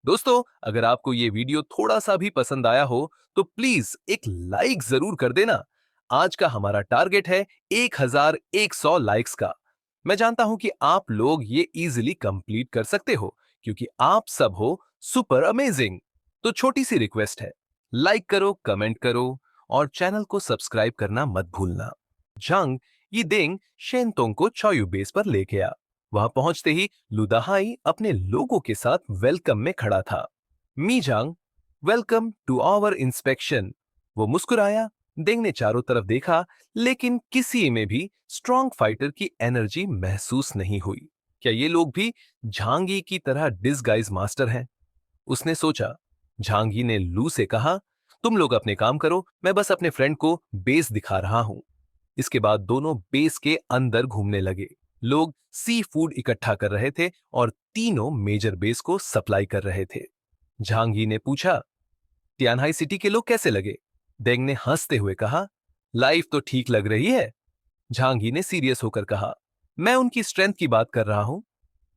दोस्तों, अगर आपको ये वीडियो थोड़ा सा भी पसंद आया हो तो प्लीज एक लाइक जरूर कर देना। आज का हमारा टारगेट है 1100 लाइक्स का। मैं जानता हूं कि आप लोग ये इजीली कंप्लीट कर सकते हो क्योंकि आप सब हो सुपर अमेजिंग। तो छोटी सी रिक्वेस्ट है, लाइक करो, कमेंट करो और चैनल को सब्सक्राइब करना मत भूलना। जंग यिदिंग शेनतोंग को चोयू बेस पर ले गया। वहां पहुंचते ही लुदाहाई अपने लोगों के साथ वेलकम में खड़ा था। मीजांग, वेलकम टू आवर इंस्पेक्शन। वो मुस्कुराया। डेंग ने चारों तरफ देखा, लेकिन किसी में भी स्ट्रॉन्ग फाइटर की एनर्जी महसूस नहीं हुई। क्या ये लोग भी झांगी की तरह डिसगाइज मास्टर हैं? उसने सोचा। झांगी ने लू से कहा, तुम लोग अपने काम करो, मैं बस अपने फ्रेंड को बेस दिखा रहा हूं। इसके बाद दोनों बेस के अंदर घूमने लगे। लोग सी फूड इकट्ठा कर रहे थे और तीनों मेजर बेस को सप्लाई कर रहे थे। झांगी ने पूछा, तियानहाई सिटी के लोग कैसे लगे? डेंग ने हंसते हुए कहा, लाइफ तो ठीक लग रही है। झांगी ने सीरियस होकर कहा, मैं उनकी स्ट्रेंथ की बात कर रहा हूं।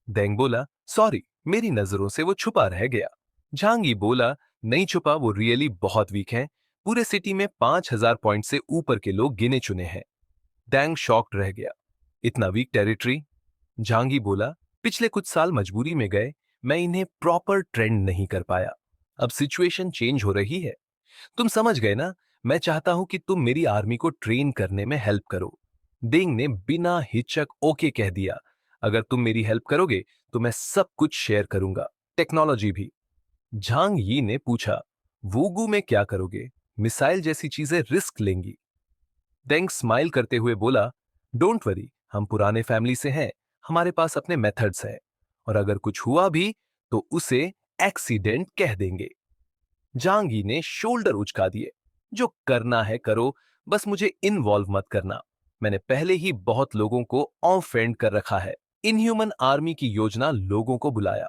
डेंग बोला, सॉरी, मेरी नजरों से वो छुपा रह गया। झांगी बोला, नहीं छुपा, वो रियली बहुत वीक है। पूरे सिटी में 5000 पॉइंट से ऊपर के लोग गिने चुने हैं। डैंग शॉक्ड रह गया। इतना वीक टेरिटरी? झांगी बोला, पिछले कुछ साल मजबूरी में गए, मैं इन्हें प्रॉपर ट्रेंड नहीं कर पाया। अब सिचुएशन चेंज हो रही है। तुम समझ गए ना? मैं चाहता हूं कि तुम मेरी आर्मी को ट्रेन करने में हेल्प करो। डिंग ने बिना हिचक ओके कह दिया। अगर तुम मेरी हेल्प करोगे तो मैं सब कुछ शेयर करूंगा, टेक्नोलॉजी भी। झांग यी ने पूछा, वूगू में क्या करोगे? मिसाइल जैसी चीजें रिस्क लेंगी। डेंग स्माइल करते हुए बोला, डोंट वरी, हम पुराने फैमिली से हैं, हमारे पास अपने मेथड्स हैं, और अगर कुछ हुआ भी तो उसे एक्सीडेंट कह देंगे। जांगी ने शोल्डर उचका दिए, जो करना है करो, बस मुझे इन्वॉल्व मत करना। मैंने पहले ही बहुत लोगों को ऑफेंड कर रखा है। इनह्यूमन आर्मी की योजना लोगों को बुलाया।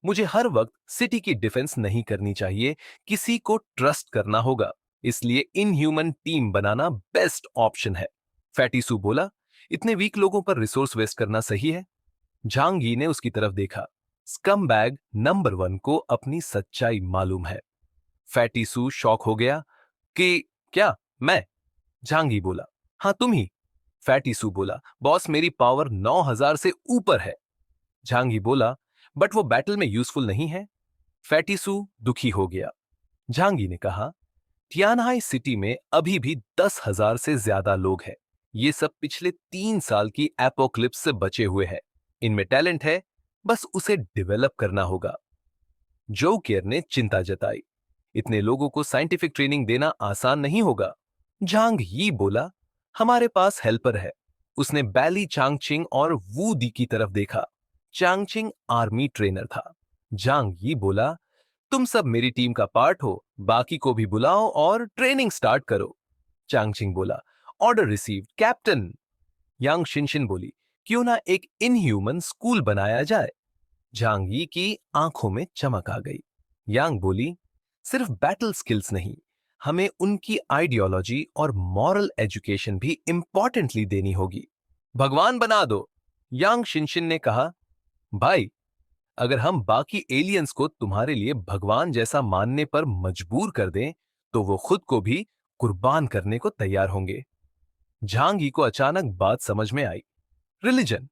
मुझे हर वक्त सिटी की डिफेंस नहीं करनी चाहिए, किसी को ट्रस्ट करना होगा। इसलिए इनह्यूमन टीम बनाना बेस्ट ऑप्शन है। फैटीसू बोला, इतने वीक लोगों पर रिसोर्स वेस्ट करना सही है? झांगी ने उसकी तरफ देखा। स्कम बैग नंबर 1 को अपनी सच्चाई मालूम है। फैटीसू शॉक हो गया कि क्या मैं? झांगी बोला, हाँ तुम ही। फैटीसू बोला, बॉस मेरी पावर 9000 से ऊपर है। झांगी बोला, बट वो बैटल में यूजफुल नहीं है। फैटीसू दुखी हो गया। झांगी ने कहा, तियानहाई सिटी में अभी भी 10,000 से ज्यादा लोग हैं। ये सब पिछले 3 साल की एपोक्लिप्स से बचे हुए हैं। इनमें टैलेंट है, बस उसे डेवलप करना होगा। जो केयर ने चिंता जताई, इतने लोगों को साइंटिफिक ट्रेनिंग देना आसान नहीं होगा। झांग यी बोला, हमारे पास हेल्पर है। उसने बैली चांगचिंग और वू दी की तरफ देखा। चांगचिंग आर्मी ट्रेनर था। झांग यी बोला, तुम सब मेरी टीम का पार्ट हो, बाकी को भी बुलाओ और ट्रेनिंग स्टार्ट करो। चांगचिंग बोला, ऑर्डर रिसीव कैप्टन। यांग शिनशिन बोली, क्यों ना एक इनह्यूमन स्कूल बनाया जाए। झांग यी की आंखों में चमक आ गई। यांग बोली, सिर्फ बैटल स्किल्स नहीं, हमें उनकी आइडियोलॉजी और मॉरल एजुकेशन भी इंपॉर्टेंटली देनी होगी। भगवान बना दो। यांग शिनशिन ने कहा, भाई, अगर हम बाकी एलियंस को तुम्हारे लिए भगवान जैसा मानने पर मजबूर कर दें, तो वो खुद को भी कुर्बान करने को तैयार होंगे। झांगी को अचानक बात समझ में आई। रिलीजन?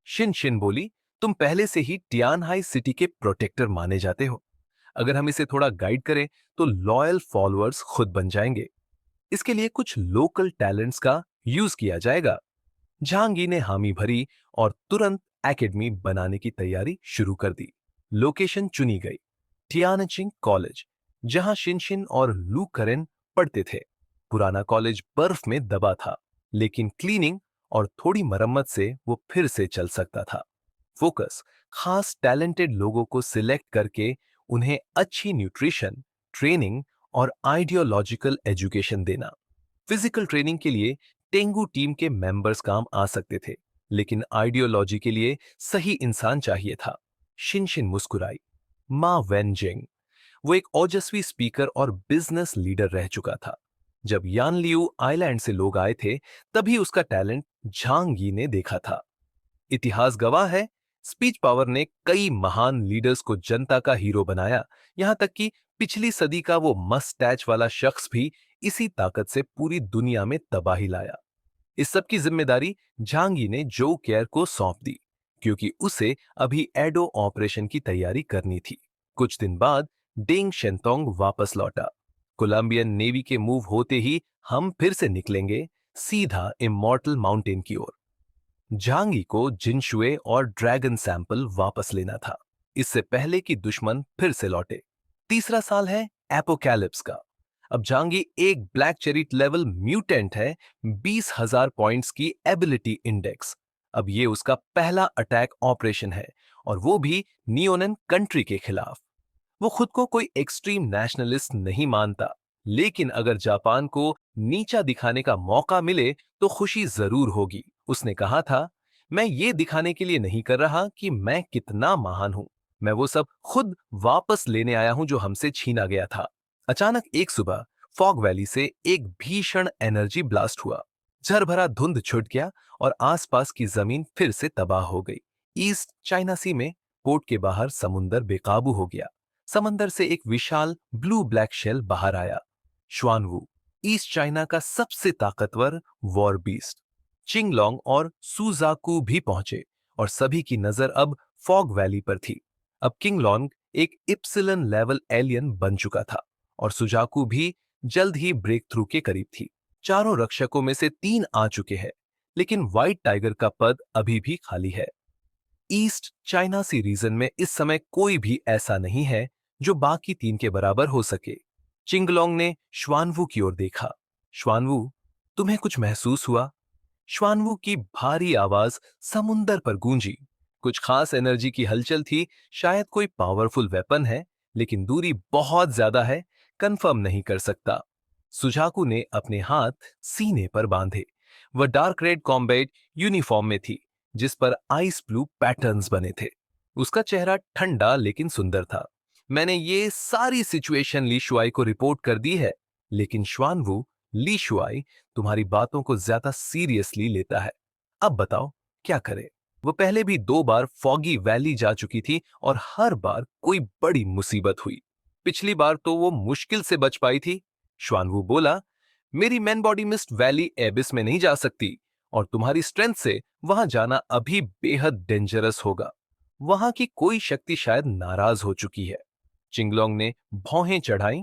शिन शिन बोली, तुम पहले से ही टियानहाई सिटी के प्रोटेक्टर माने जाते हो। अगर हम इसे थोड़ा गाइड करें तो लॉयल फॉलोअर्स खुद बन जाएंगे। इसके लिए कुछ लोकल टैलेंट्स का यूज किया जाएगा। झांगी ने हामी भरी और तुरंत एकेडमी बनाने की तैयारी शुरू कर दी। लोकेशन चुनी गई, टियानचिंग कॉलेज, जहां शिनशिन और लू करेन पढ़ते थे। पुराना कॉलेज बर्फ में दबा था, लेकिन क्लीनिंग और थोड़ी मरम्मत से वो फिर से चल सकता था। फोकस, खास टैलेंटेड लोगों को सिलेक्ट करके उन्हें अच्छी न्यूट्रिशन, ट्रेनिंग और आइडियोलॉजिकल एजुकेशन देना। फिजिकल ट्रेनिंग के लिए टेंगू टीम के मेंबर्स काम आ सकते थे, लेकिन आइडियोलॉजी के लिए सही इंसान चाहिए था। शिनशिन मुस्कुराई। मा वेनजिंग, वो एक ओजस्वी स्पीकर और बिजनेस लीडर रह चुका था। जब यान लियू आइलैंड से लोग आए थे, तभी उसका टैलेंट झांग यी ने देखा था। इतिहास गवाह है, स्पीच पावर ने कई महान लीडर्स को जनता का हीरो बनाया। यहां तक कि पिछली सदी का वो मस्टैच वाला शख्स भी इसी ताकत से पूरी दुनिया में तबाही लाया। इस सब की जिम्मेदारी झांगी ने जो केयर को सौंप दी, क्योंकि उसे अभी एडो ऑपरेशन की तैयारी करनी थी। कुछ दिन बाद डेंग शेंतोंग वापस लौटा। कोलंबियन नेवी के मूव होते ही हम फिर से निकलेंगे सीधा इमॉर्टल माउंटेन की ओर। झांगी को जिनशुए और ड्रैगन सैंपल वापस लेना था, इससे पहले कि दुश्मन फिर से लौटे। तीसरा साल है एपोकैलिप्स का। अब झांगी एक ब्लैक चेरी लेवल म्यूटेंट है, 20,000 पॉइंट्स की एबिलिटी इंडेक्स। अब ये उसका पहला अटैक ऑपरेशन है, और वो भी नियोनन कंट्री के खिलाफ। वो खुद को कोई एक्सट्रीम नेशनलिस्ट नहीं मानता, लेकिन अगर जापान को नीचा दिखाने का मौका मिले तो खुशी जरूर होगी। उसने कहा था, मैं ये दिखाने के लिए नहीं कर रहा कि मैं कितना महान हूं, मैं वो सब खुद वापस लेने आया हूं जो हमसे छीना गया था। अचानक एक सुबह फॉग वैली से एक भीषण एनर्जी ब्लास्ट हुआ। झर भरा धुंध छुट गया और आसपास की जमीन फिर से तबाह हो गई। ईस्ट चाइना सी में पोर्ट के बाहर समुंदर बेकाबू हो गया। समंदर से एक विशाल ब्लू ब्लैक शेल बाहर आया। श्वानवू, ईस्ट चाइना का सबसे ताकतवर वॉर बीस्ट। चिंगलोंग और सुजाकू भी पहुंचे, और सभी की नजर अब फॉग वैली पर थी। अब किंगलोंग एक इप्सिलन लेवल एलियन बन चुका था, और सुजाकू भी जल्द ही ब्रेक थ्रू के करीब थी। चारों रक्षकों में से 3 आ चुके हैं, लेकिन व्हाइट टाइगर का पद अभी भी खाली है। ईस्ट चाइना सी रीजन में इस समय कोई भी ऐसा नहीं है जो बाकी 3 के बराबर हो सके। चिंगलोंग ने श्वानवू की ओर देखा। श्वानवू, तुम्हें कुछ महसूस हुआ? श्वानवू की भारी आवाज समुंदर पर गूंजी। कुछ खास एनर्जी की हलचल थी, शायद कोई पावरफुल वेपन है, लेकिन दूरी बहुत ज्यादा है, कंफर्म नहीं कर सकता। सुजाकू ने अपने हाथ सीने पर बांधे। वह डार्क रेड कॉम्बैट यूनिफॉर्म में थी, जिस पर आइस ब्लू पैटर्न्स बने थे। उसका चेहरा ठंडा लेकिन सुंदर था। मैंने ये सारी सिचुएशन ली शुआई को रिपोर्ट कर दी है, लेकिन श्वानवू, ली शुआई तुम्हारी बातों को ज्यादा सीरियसली लेता है। अब बताओ क्या करे? वो पहले भी 2 बार फॉगी वैली जा चुकी थी, और हर बार कोई बड़ी मुसीबत हुई। पिछली बार तो वो मुश्किल से बच पाई थी। श्वानवू बोला, मेरी मैन बॉडी मिस्ट वैली एबिस में नहीं जा सकती, और तुम्हारी स्ट्रेंथ से वहां जाना अभी बेहद डेंजरस होगा। वहां की कोई शक्ति शायद नाराज हो चुकी है। चिंगलोंग ने भौहें चढ़ाई।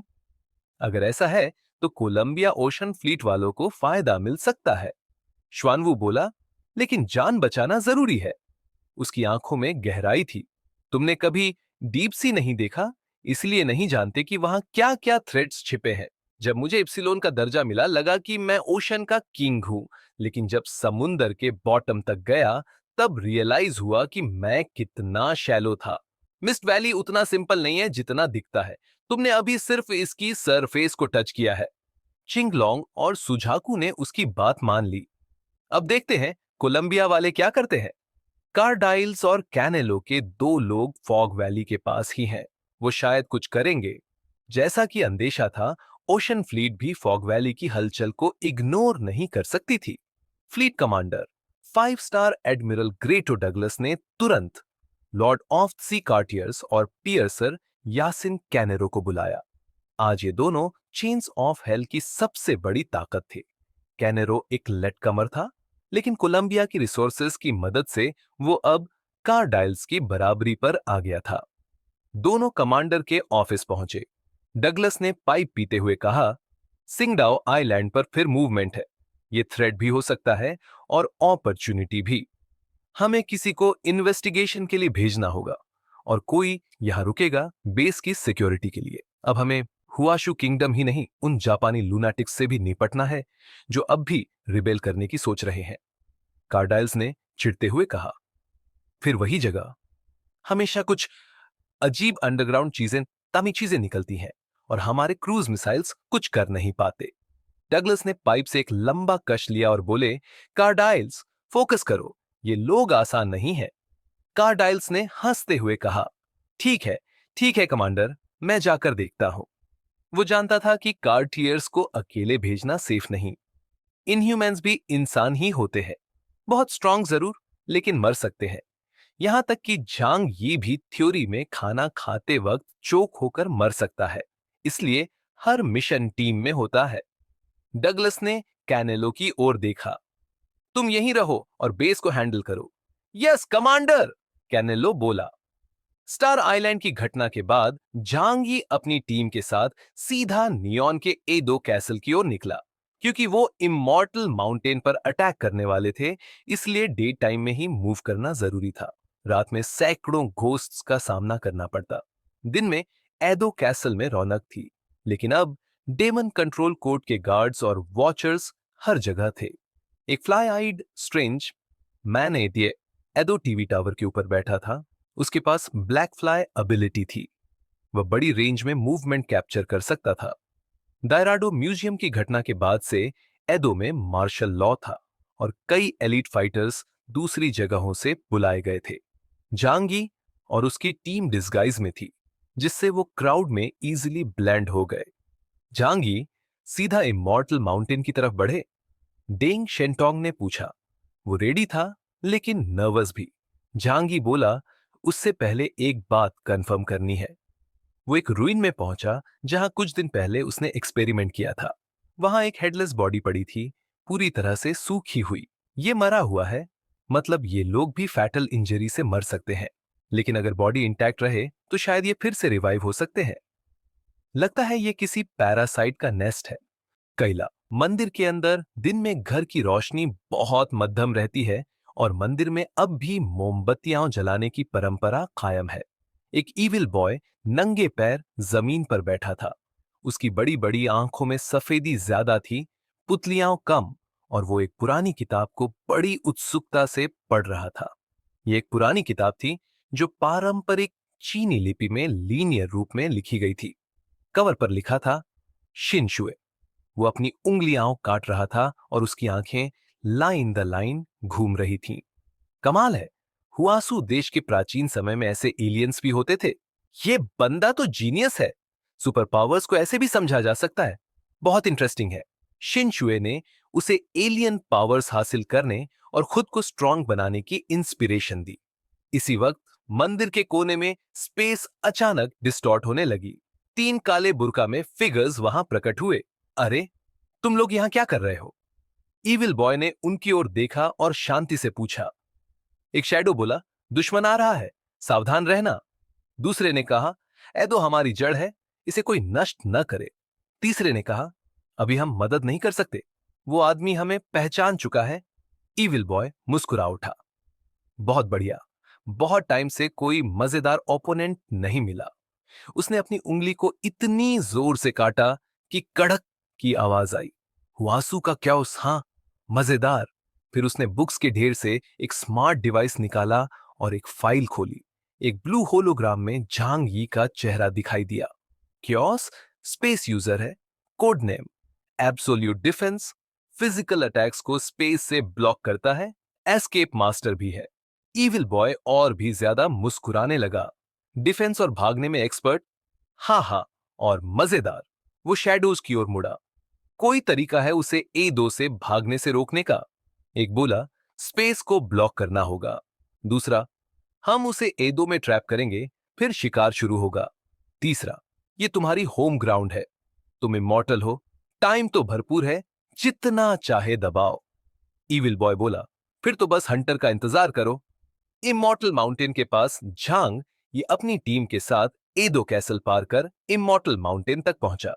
अगर ऐसा है तो कोलंबिया ओशन फ्लीट वालों को फायदा मिल सकता है। श्वानवू बोला, लेकिन जान बचाना जरूरी है। उसकी आंखों में गहराई थी। तुमने कभी डीप सी नहीं देखा, इसलिए नहीं जानते कि वहां क्या क्या थ्रेड्स छिपे हैं। जब मुझे इप्सिलोन का दर्जा मिला, लगा कि मैं ओशन का किंग हूं, लेकिन जब समुंदर के बॉटम तक गया, तब रियलाइज हुआ कि मैं कितना शैलो था। मिस्ट वैली उतना सिंपल नहीं है जितना दिखता है। तुमने अभी सिर्फ इसकी सरफेस को टच किया है। चिंगलोंग और सुझाकू ने उसकी बात मान ली। अब देखते हैं कोलंबिया वाले क्या करते हैं। कार्डाइल्स और कैनेलो के 2 लोग फॉग वैली के पास ही हैं। वो शायद कुछ करेंगे। जैसा कि अंदेशा था, ओशन फ्लीट भी फॉग वैली की हलचल को इग्नोर नहीं कर सकती थी। Fleet commander 5 star admiral Greto Douglas ने तुरंत लॉर्ड ऑफ सी कार्टियर्स और पियर्सर यासिन कैनेरो को बुलाया। आज ये दोनों चेन्स ऑफ हेल की सबसे बड़ी ताकत थे। कैनेरो एक लेटकमर था, लेकिन कोलंबिया की रिसोर्सेज की मदद से वो अब कार्डाइल्स की बराबरी पर आ गया था। दोनों कमांडर के ऑफिस पहुंचे। डगलस ने पाइप पीते हुए कहा, सिंगडाओ आइलैंड पर फिर मूवमेंट है। ये थ्रेट भी हो सकता है और अपॉर्चुनिटी भी। हमें किसी को इन्वेस्टिगेशन के लिए भेजना होगा, और कोई यहां रुकेगा बेस की सिक्योरिटी के लिए। अब हमें हुआशु किंगडम ही नहीं, उन जापानी लूनाटिक्स से भी निपटना है जो अब भी रिबेल करने की सोच रहे हैं। कार्डाइल्स ने चिढ़ते हुए कहा, फिर वही जगह। हमेशा कुछ अजीब अंडरग्राउंड चीजें, तामी चीजें निकलती हैं, और हमारे क्रूज मिसाइल्स कुछ कर नहीं पाते। डगलस ने पाइप से एक लंबा कश लिया और बोले, कार्डाइल्स, फोकस करो, ये लोग आसान नहीं है। कार्डाइल्स ने हंसते हुए कहा, ठीक है कमांडर, मैं जाकर देखता हूं। वो जानता था कि कार्टियर्स को अकेले भेजना सेफ नहीं। इनह्यूमंस भी इंसान ही होते हैं, बहुत स्ट्रांग जरूर, लेकिन मर सकते हैं। यहां तक कि झांग ये भी थ्योरी में खाना खाते वक्त चोक होकर मर सकता है, इसलिए हर मिशन टीम में होता है। डगलस ने कैनेलो की ओर देखा। तुम यहीं रहो और बेस को हैंडल करो। यस कमांडर, कैनेलो बोला। स्टार आइलैंड की घटना के बाद झांगी अपनी टीम के साथ सीधा नियॉन के एदो कैसल की ओर निकला। क्योंकि वो इमॉर्टल माउंटेन पर अटैक करने वाले थे, इसलिए डे टाइम में ही मूव करना जरूरी था। रात में सैकड़ों घोस्ट्स का सामना करना पड़ता। दिन में एदो कैसल में रौनक थी, लेकिन अब डेमन कंट्रोल कोर्ट के गार्ड्स और वॉचर्स हर जगह थे। एक फ्लाई आइड स्ट्रेंज मैन एदो टीवी टावर के ऊपर बैठा था। उसके पास ब्लैक फ्लाई एबिलिटी थी। वह बड़ी रेंज में मूवमेंट कैप्चर कर सकता था। दायराडो म्यूजियम की घटना के बाद से एदो में मार्शल लॉ था और कई एलीट फाइटर्स दूसरी जगहों से बुलाए गए थे। जांगी और उसकी टीम डिस्गाइज में थी, जिससे वो क्राउड में इजीली ब्लेंड हो गए। जांगी सीधा इमॉर्टल माउंटेन की तरफ बढ़े। डेंग शेंटोंग ने पूछा। वो रेडी था, लेकिन नर्वस भी। जांगी बोला, उससे पहले एक बात कंफर्म करनी है। वो एक रूइन में पहुंचा जहां कुछ दिन पहले उसने एक्सपेरिमेंट किया था। वहां एक हेडलेस बॉडी पड़ी थी, पूरी तरह से सूखी हुई। ये मरा हुआ है, मतलब ये लोग भी फैटल इंजरी से मर सकते हैं, लेकिन अगर बॉडी इंटैक्ट रहे तो शायद ये फिर से रिवाइव हो सकते हैं। लगता है ये किसी पैरासाइट का नेस्ट है। कैला मंदिर के अंदर दिन में घर की रोशनी बहुत मध्यम रहती है और मंदिर में अब भी मोमबत्तियां जलाने की परंपरा कायम है। एक ईविल बॉय नंगे पैर जमीन पर बैठा था। उसकी बड़ी बड़ी आंखों में सफेदी ज्यादा थी, पुतलियां कम, और वो एक पुरानी किताब को बड़ी उत्सुकता से पढ़ रहा था। ये एक पुरानी किताब थी जो पारंपरिक चीनी लिपि में लीनियर रूप में लिखी गई थी। कवर पर लिखा था शिनशुए। वो अपनी उंगलियां काट रहा था और उसकी आंखें लाइन द लाइन घूम रही थीं। कमाल है, हुआसू देश के प्राचीन समय में ऐसे एलियंस भी होते थे। ये बंदा तो जीनियस है। सुपर पावर्स को ऐसे भी समझा जा सकता है। बहुत इंटरेस्टिंग है। शिनशुए ने उसे एलियन पावर्स हासिल करने और खुद को स्ट्रांग बनाने की इंस्पिरेशन दी। इसी वक्त मंदिर के कोने में स्पेस अचानक डिस्टॉर्ट होने लगी। तीन काले बुर्का में फिगर्स वहां प्रकट हुए। अरे, तुम लोग यहां क्या कर रहे हो? ईविल बॉय ने उनकी ओर देखा और शांति से पूछा। एक शैडो बोला, दुश्मन आ रहा है, सावधान रहना। दूसरे ने कहा, एदो हमारी जड़ है, इसे कोई नष्ट न करे। तीसरे ने कहा, अभी हम मदद नहीं कर सकते, वो आदमी हमें पहचान चुका है। ईविल बॉय मुस्कुरा उठा। बहुत बढ़िया। बहुत टाइम से कोई मजेदार ओपोनेंट नहीं मिला। उसने अपनी उंगली को इतनी जोर से काटा कि कड़क की आवाज आई। वासु का क्या उस, हाँ, मजेदार। फिर उसने बुक्स के ढेर से एक स्मार्ट डिवाइस निकाला और एक फाइल खोली। एक ब्लू होलोग्राम में झांग यी का चेहरा दिखाई दिया। क्योस स्पेस यूजर है, code name absolute defence, physical attacks को स्पेस से ब्लॉक करता है, एस्केप मास्टर भी है। ईविल बॉय और भी ज्यादा मुस्कुराने लगा। डिफेंस और भागने में एक्सपर्ट, हाँ हाँ, और मजेदार। वो शैडोज की ओर मुड़ा। कोई तरीका है उसे ए2 से भागने से रोकने का? एक बोला, स्पेस को ब्लॉक करना होगा। दूसरा, हम उसे ए2 में ट्रैप करेंगे, फिर शिकार शुरू होगा। तीसरा, ये तुम्हारी होम ग्राउंड है, तुम इमॉर्टल हो, टाइम तो भरपूर है, जितना चाहे दबाओ। ईविल बॉय बोला, फिर तो बस हंटर का इंतजार करो। इमॉर्टल माउंटेन के पास झांग ये अपनी टीम के साथ एदो कैसल पार कर इमॉर्टल माउंटेन तक पहुंचा।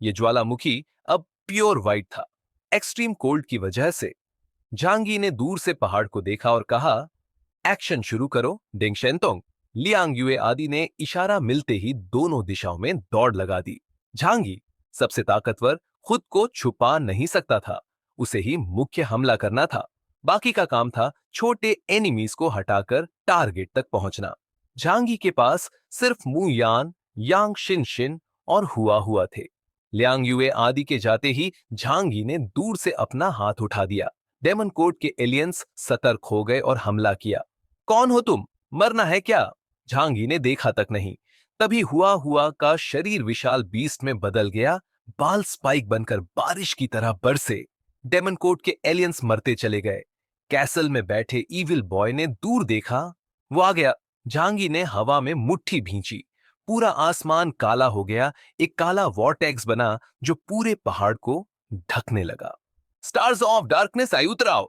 ये ज्वालामुखी अब प्योर वाइट था, एक्सट्रीम कोल्ड की वजह से। झांगी ने दूर से पहाड़ को देखा और कहा, एक्शन शुरू करो डेंग शेंतोंग। लियांग युए आदि ने इशारा मिलते ही दोनों दिशाओं में दौड़ लगा दी। झांगी सबसे ताकतवर खुद को छुपा नहीं सकता था, उसे ही मुख्य हमला करना था। बाकी का काम था छोटे एनिमीज को हटाकर टारगेट तक पहुंचना। झांगी के पास सिर्फ मु यान, यांग शिन शिन और हुआ हुआ थे। लियांग युए आदि के जाते ही झांगी ने दूर से अपना हाथ उठा दिया। डेमन कोर्ट के एलियंस सतर्क हो गए और हमला किया। कौन हो तुम? मरना है क्या? झांगी ने देखा तक नहीं। तभी हुआ हुआ का शरीर विशाल बीस्ट में बदल गया। बाल स्पाइक बनकर बारिश की तरह बरसे। डेमन कोर्ट के एलियंस मरते चले गए। कैसल में बैठे ईविल बॉय ने दूर देखा वो आ गया। झांगी ने हवा में मुट्ठी भींची। पूरा आसमान काला हो गया। एक काला वॉर्टेक्स बना जो पूरे पहाड़ को ढकने लगा। स्टार्स ऑफ डार्कनेस आई उतराओ।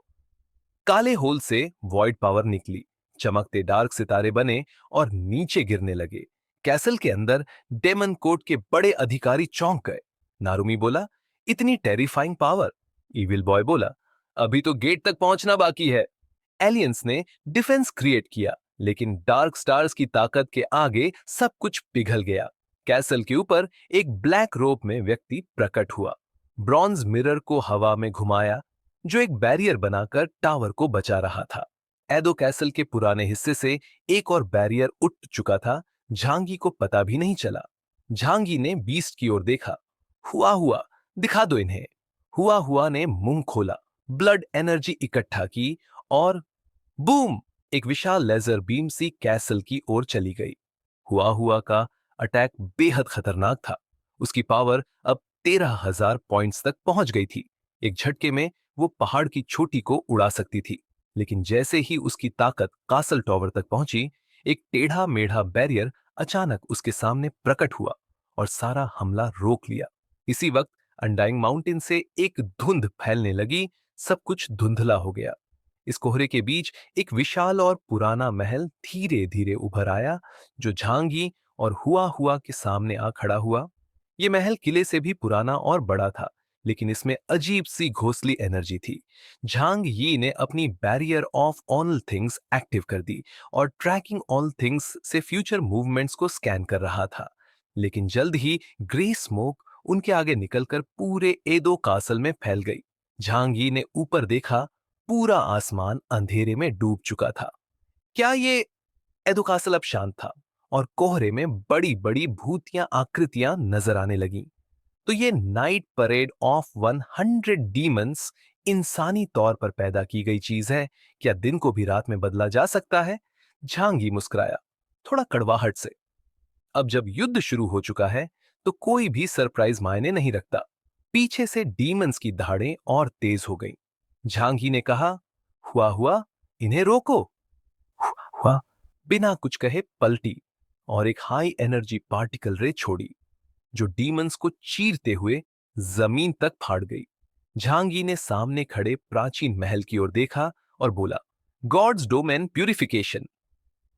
काले होल से वॉइड पावर निकली। चमकते डार्क सितारे बने और नीचे गिरने लगे। कैसल के अंदर डेमन कोर्ट के बड़े अधिकारी चौंक गए। नारुमी बोला, इतनी टेरिफाइंग पावर। इविल बॉय बोला, अभी तो गेट तक पहुंचना बाकी है। एलियंस ने डिफेंस क्रिएट किया, लेकिन डार्क स्टार्स की ताकत के आगे सब कुछ पिघल गया। कैसल के ऊपर एक ब्लैक रोप में व्यक्ति प्रकट हुआ। ब्रॉन्ज मिरर को हवा में घुमाया, जो एक बैरियर बनाकर टावर को बचा रहा था। एडो कैसल के पुराने हिस्से से एक और बैरियर उठ चुका था। झांगी को पता भी नहीं चला। झांगी ने बीस्ट की ओर देखा। हुआ हुआ, दिखा दो इन्हें। हुआ हुआ ने मुंह खोला, ब्लड एनर्जी इकट्ठा की और बूम! एक विशाल लेजर बीम सी कैसल की ओर चली गई। हुआ हुआ का अटैक बेहद खतरनाक था। उसकी पावर अब 13,000 पॉइंट्स तक पहुंच गई थी। एक झटके में वो पहाड़ की चोटी को उड़ा सकती थी। लेकिन जैसे ही उसकी ताकत कासल टॉवर तक पहुंची, एक टेढ़ा मेढ़ा बैरियर अचानक उसके सामने प्रकट हुआ और सारा हमला रोक लिया। इसी वक्त अंडाइंग माउंटेन से एक धुंध फैलने लगी। सब कुछ धुंधला हो गया। इस कोहरे के बीच एक विशाल और पुराना महल धीरे धीरे उभर आया, जो झांगी और हुआ हुआ के सामने आ खड़ा हुआ। यह महल किले से भी पुराना और बड़ा था, लेकिन इसमें अजीब सी घोंसली एनर्जी थी। झांग यी ने अपनी barrier of all things active कर दी और ट्रैकिंग ऑल थिंग्स से फ्यूचर मूवमेंट्स को स्कैन कर रहा था। लेकिन जल्द ही ग्रे स्मोक उनके आगे निकलकर पूरे एदो कासल में फैल गई। झांग यी ने ऊपर देखा। पूरा आसमान अंधेरे में डूब चुका था। क्या ये एदो कासल अब शांत था और कोहरे में बड़ी बड़ी भूतियां आकृतियां नजर आने लगी। तो ये नाइट परेड ऑफ 100 डीमंस इंसानी तौर पर पैदा की गई चीज है। क्या दिन को भी रात में बदला जा सकता है? झांगी मुस्कुराया, थोड़ा कड़वाहट से। अब जब युद्ध शुरू हो चुका है, तो कोई भी सरप्राइज मायने नहीं रखता। पीछे से डीमंस की दहाड़ें और तेज हो गई। झांगी ने कहा, हुआ हुआ, इन्हें रोको। हुआ बिना कुछ कहे पलटी और एक हाई एनर्जी पार्टिकल रे छोड़ी, जो डीमंस को चीरते हुए जमीन तक फाड़ गई। झांगी ने सामने खड़े प्राचीन महल की ओर देखा और बोला, गॉड्स डोमेन प्यूरिफिकेशन।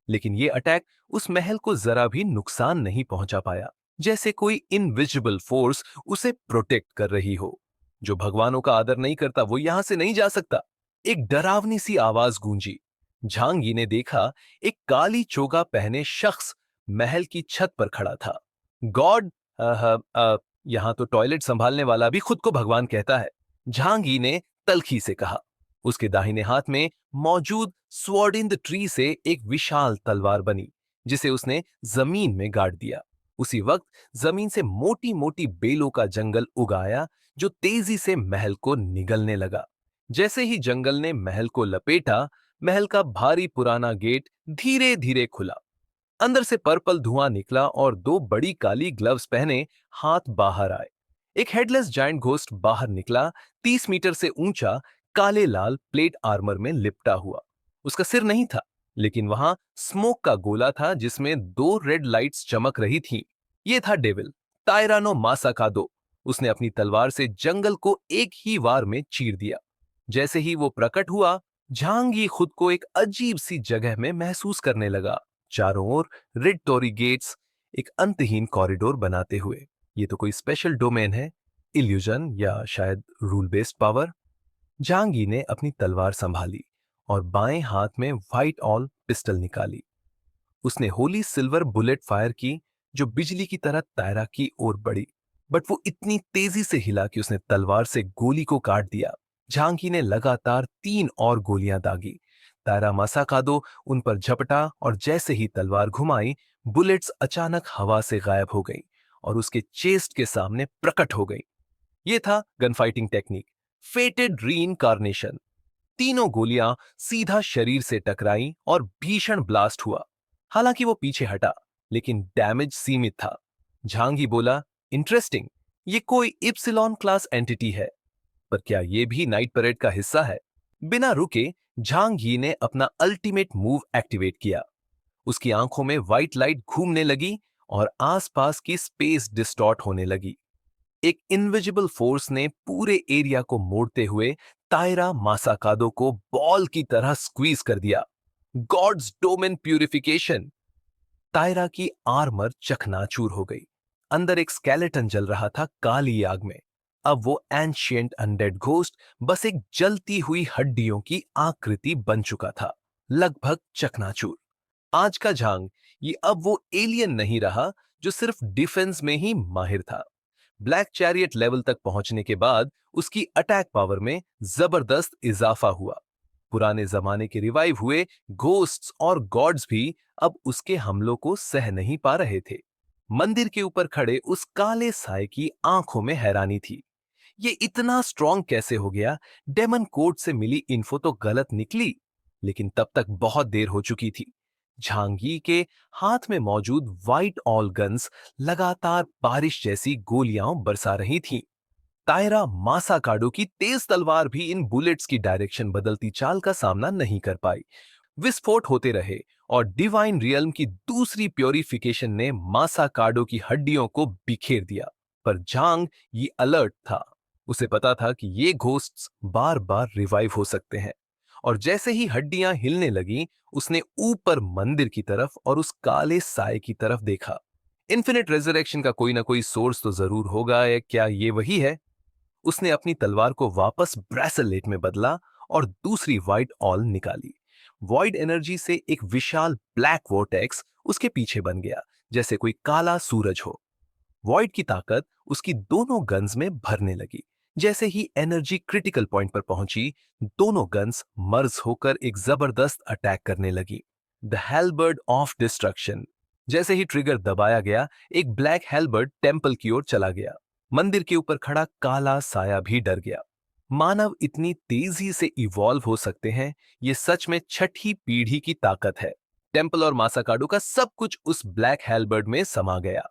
लेकिन यह अटैक उस महल को जरा भी नुकसान नहीं पहुंचा पाया, जैसे कोई इनविजिबल फोर्स उसे प्रोटेक्ट कर रही हो। जो भगवानों का आदर नहीं करता वो यहां से नहीं जा सकता। एक डरावनी सी आवाज गूंजी। झांगी ने देखा, एक काली चोगा पहने शख्स महल की छत पर खड़ा था। गॉड, यहां तो टॉयलेट संभालने वाला भी खुद को भगवान कहता है, झांगी ने तलखी से कहा। उसके दाहिने हाथ में मौजूद स्वॉर्ड इन द ट्री से एक विशाल तलवार बनी, जिसे उसने जमीन में गाड़ दिया। उसी वक्त जमीन से मोटी मोटी बेलों का जंगल उगाया, जो तेजी से महल को निगलने लगा। जैसे ही जंगल ने महल को लपेटा, महल का भारी पुराना गेट धीरे धीरे खुला। अंदर से पर्पल धुआं निकला और दो बड़ी काली ग्लव्स पहने हाथ बाहर आए। एक हेडलेस जायंट घोस्ट बाहर निकला, 30 मीटर से ऊंचा, काले लाल प्लेट आर्मर में लिपटा हुआ। उसका सिर नहीं था, लेकिन वहां स्मोक का गोला था, जिसमें दो रेड लाइट्स चमक रही थीं। यह था डेविल, तायरानो मासाकादो। उसने अपनी तलवार से जंगल को एक ही वार में चीर दिया। जैसे ही वो प्रकट हुआ, झांगी खुद को एक अजीब सी जगह में महसूस करने लगा। चारों ओर रेड टोरी गेट्स एक अंतहीन कॉरिडोर बनाते हुए। ये तो कोई स्पेशल डोमेन है, इल्यूजन या शायद रूल बेस्ड पावर। झांगी ने अपनी तलवार संभाली और बाएं हाथ में व्हाइट ऑल पिस्टल निकाली। उसने होली सिल्वर बुलेट फायर की, जो बिजली की तरह तायरा की ओर बढ़ी। बट वो इतनी तेजी से हिला कि उसने तलवार से गोली को काट दिया। झांकी ने लगातार 3 और गोलियां दागी। तायरा मासाकादो उन पर झपटा और जैसे ही तलवार घुमाई, बुलेट्स अचानक हवा से गायब हो गई और उसके चेस्ट के सामने प्रकट हो गई। यह था गन फाइटिंग टेक्निक, फेटेड रीइंकार्नेशन। तीनों गोलियां सीधा शरीर से टकराई और भीषण ब्लास्ट हुआ। हालांकि वो पीछे हटा, लेकिन डैमेज सीमित था। झांगी बोला, इंटरेस्टिंग, ये कोई इप्सिलॉन क्लास एंटिटी है, पर क्या ये भी नाइट परेड का हिस्सा है? बिना रुके झांगी ने अपना अल्टीमेट मूव एक्टिवेट किया। उसकी आंखों में व्हाइट लाइट घूमने लगी और आसपास की स्पेस डिस्टॉर्ट होने लगी। एक इनविजिबल फोर्स ने पूरे एरिया को मोड़ते हुए तायरा मासाकादो को बॉल की तरह स्क्वीज कर दिया। God's domain purification. तायरा की आर्मर चकनाचूर हो गई। अंदर एक स्केलेटन जल रहा था काली आग में। अब वो एंशिएंट अनडेड घोस्ट बस एक जलती हुई हड्डियों की आकृति बन चुका था, लगभग चकनाचूर। आज का झांग ये अब वो एलियन नहीं रहा जो सिर्फ डिफेंस में ही माहिर था। ब्लैक चैरियट लेवल तक पहुंचने के बाद उसकी अटैक पावर में जबरदस्त इजाफा हुआ। पुराने जमाने के रिवाइव हुए घोस्ट्स और गॉड्स भी अब उसके हमलों को सह नहीं पा रहे थे। मंदिर के ऊपर खड़े उस काले साए की आंखों में हैरानी थी। ये इतना स्ट्रांग कैसे हो गया? डेमन कोड से मिली इन्फो तो गलत निकली, लेकिन तब तक बहुत देर हो चुकी थी। झांगी के हाथ में मौजूद व्हाइट ऑल गन्स लगातार बारिश जैसी गोलियां बरसा रही थीं। तायरा मासाकाडो की तेज तलवार भी इन बुलेट्स की डायरेक्शन बदलती चाल का सामना नहीं कर पाई। विस्फोट होते रहे और डिवाइन रियल्म की दूसरी प्योरिफिकेशन ने मासाकाडो की हड्डियों को बिखेर दिया। पर झांग ये अलर्ट था। उसे पता था कि ये घोस्ट्स बार बार रिवाइव हो सकते हैं। और जैसे ही हड्डियां हिलने लगी, उसने ऊपर मंदिर की तरफ और उस काले साए की तरफ देखा। इन्फिनिट रेजरेक्शन का कोई ना कोई सोर्स तो जरूर होगा, या क्या ये वही है? उसने अपनी तलवार को वापस ब्रेसलेट में बदला और दूसरी व्हाइट ऑल निकाली। वॉइड एनर्जी से एक विशाल ब्लैक वोर्टेक्स उसके पीछे बन गया, जैसे कोई काला सूरज हो। वॉइड की ताकत उसकी दोनों गन्स में भरने लगी। जैसे ही एनर्जी क्रिटिकल पॉइंट पर पहुंची, दोनों गन्स मर्ज होकर एक जबरदस्त अटैक करने लगी। The hellbird of destruction. जैसे ही ट्रिगर दबाया गया, एक ब्लैक हेलबर्ड टेम्पल की ओर चला गया। मंदिर के ऊपर खड़ा काला साया भी डर गया। मानव इतनी तेजी से इवॉल्व हो सकते हैं, ये सच में छठी पीढ़ी की ताकत है। टेम्पल और मासाकाडो का सब कुछ उस ब्लैक हेलबर्ड में समा गया।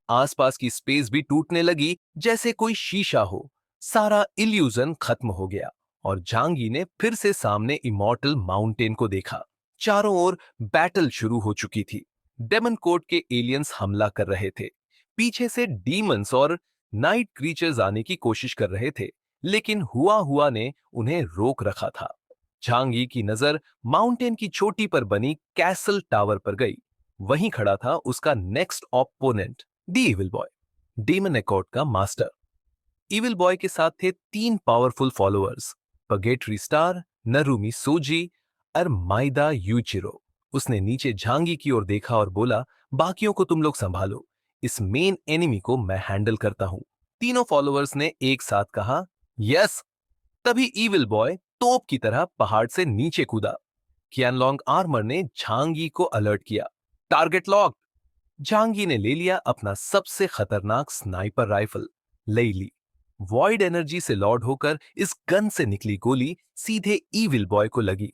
आसपास की स्पेस भी टूटने लगी, जैसे कोई शीशा हो। सारा इल्यूजन खत्म हो गया और झांगी ने फिर से सामने इमॉर्टल माउंटेन को देखा। चारों ओर बैटल शुरू हो चुकी थी। डेमन कोर्ट के एलियंस हमला कर रहे थे। पीछे से डीमंस और नाइट क्रीचर्स आने की कोशिश कर रहे थे, लेकिन हुआ हुआ ने उन्हें रोक रखा था। झांगी की नजर माउंटेन की चोटी पर बनी कैसल टावर पर गई। वहीं खड़ा था उसका next opponent, the evil boy, demon accord का मास्टर। इविल बॉय के साथ थे तीन पावरफुल फॉलोअर्स, पगेट्री स्टार, नरुमी सोजी और माइदा यूचिरो। उसने नीचे झांगी की ओर देखा और बोला, बाकियों को तुम लोग संभालो, इस मेन एनिमी को मैं हैंडल करता हूं। तीनों फॉलोअर्स ने एक साथ कहा, यस। तभी इविल बॉय तोप की तरह पहाड़ से नीचे कूदा। कियानलोंग आर्मर ने झांगी को अलर्ट किया, टारगेट लॉक। झांगी ने ले लिया अपना सबसे खतरनाक स्नाइपर राइफल, लेली। वॉइड एनर्जी से लॉर्ड होकर इस गन से निकली गोली सीधे इविल बॉय को लगी।